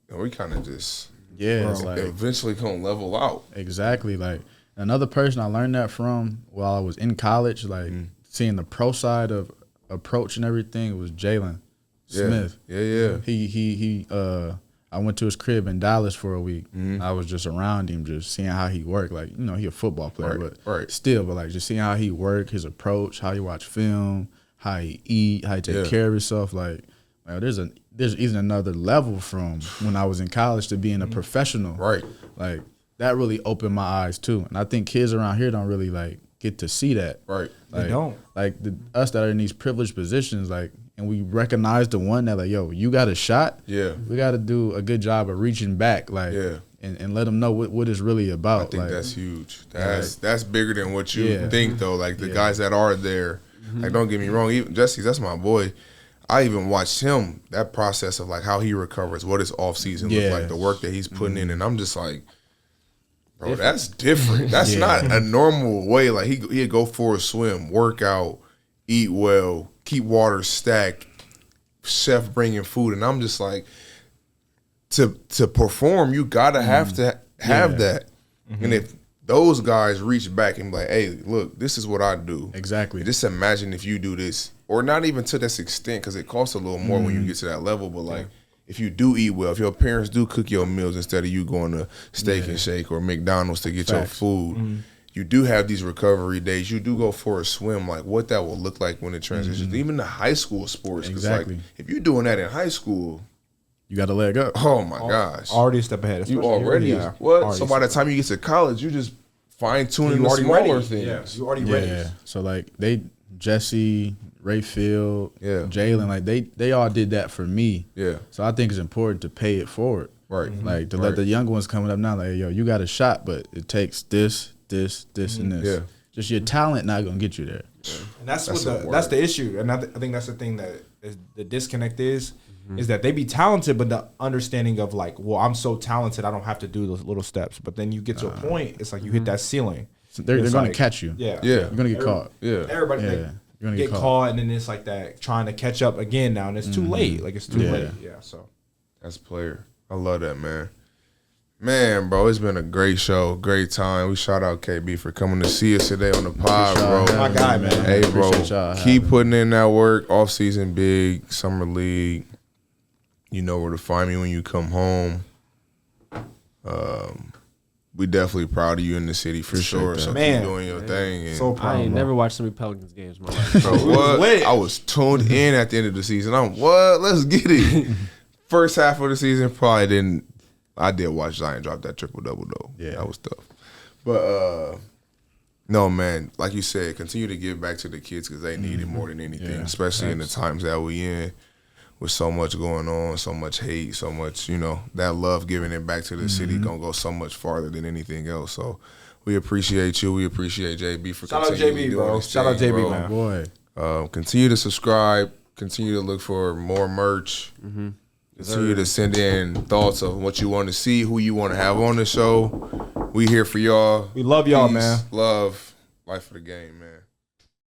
You know, we kind of just Yeah, it's like eventually gonna level out. exactly like another person I learned that from while I was in college, like seeing the pro side of approach and everything was Jalen Smith. Yeah. He I went to his crib in Dallas for a week. I was just around him, just seeing how he worked. Like, you know, he a football player, Right, but right. still, but like just seeing how he worked, his approach, how he watch film, how he eat, how he take Yeah. care of himself. Like there's even another level from when I was in college to being a professional. Right. Like that really opened my eyes too. And I think kids around here don't really like get to see that. Right. Like, don't. Like us that are in these privileged positions, like, and we recognize the one that like, yo, you got a shot. Yeah. We got to do a good job of reaching back, like, Yeah. and let them know what it's really about. I think like, that's huge. That's bigger than what you Yeah. think, though. Like the guys that are there, like don't get me wrong. Even Jesse, that's my boy. I even watched him, that process of like how he recovers, what his off season looks Yeah. like, the work that he's putting in, and I'm just like, bro, that's different. That's not a normal way. Like he'd go for a swim, work out, eat well, keep water stacked, chef bringing food, and I'm just like, to perform, you gotta have to have that. And if those guys reach back and be like, hey, look, this is what I do. exactly. Just imagine if you do this, or not even to this extent, because it costs a little more when you get to that level. But like, if you do eat well, if your parents do cook your meals instead of you going to Steak and Shake or McDonald's to get your food, you do have these recovery days. You do go for a swim. Like what that will look like when it transitions, even to high school sports. Because Exactly. like, if you're doing that in high school, You got to leg up. oh my gosh, Already a step ahead. you especially already here. what? Already So by the a step time you get to college, you just fine tuning You the already smaller ready. things. Yeah, you already ready. Yeah. So like Jesse, Rayfield, Yeah. Jalen, like they all did that for me. Yeah, So I think it's important to pay it forward. right. Like to let the younger ones coming up now, like, yo, you got a shot, but it takes this, and this. Yeah. Just your talent not gonna get you there. And that's what That's that's the issue, and I think that's the thing that is the disconnect is that they be talented, but the understanding of like, well, I'm so talented, I don't have to do those little steps. But then you get to a point, it's like you hit that ceiling. So they're It's gonna like- catch you. Yeah, Yeah. You're gonna get caught. Yeah. Everybody Yeah. like, You're gonna get caught, and then it's like that trying to catch up again now, and it's too late. Like it's too Yeah. late. Yeah. So That's player. I love that, man. Man, bro, it's been a great show, great time. We shout out KB for coming to see us today on the pod, bro. y'all My guy, man. Hey, bro, Appreciate y'all keep having putting in that work. Off season big, summer league. You know where to find me when you come home. We definitely proud of you in the city for sure. that. So Man. keep doing your thing. And so I proud. ain't bro. never watched so many Pelicans games in my life. bro, what? lit. I was tuned in at the end of the season. I'm what? Let's get it. First half of the season probably didn't. I did watch Zion drop that triple double though. Yeah. That was tough. But no, man, like you said, continue to give back to the kids because they need it more than anything, Yeah. especially in the times that we in with so much going on, so much hate, so much, that love giving it back to the city gonna go so much farther than anything else. So we appreciate you. We appreciate JB for Shout out continuing JB, doing bro. his Shout out thing, JB, bro. man. Boy. Continue to subscribe. Continue to look for more merch. Continue to send in thoughts of what you want to see, who you want to have on the show. We here for y'all. We love y'all, Peace, man. Love, life for the game, man.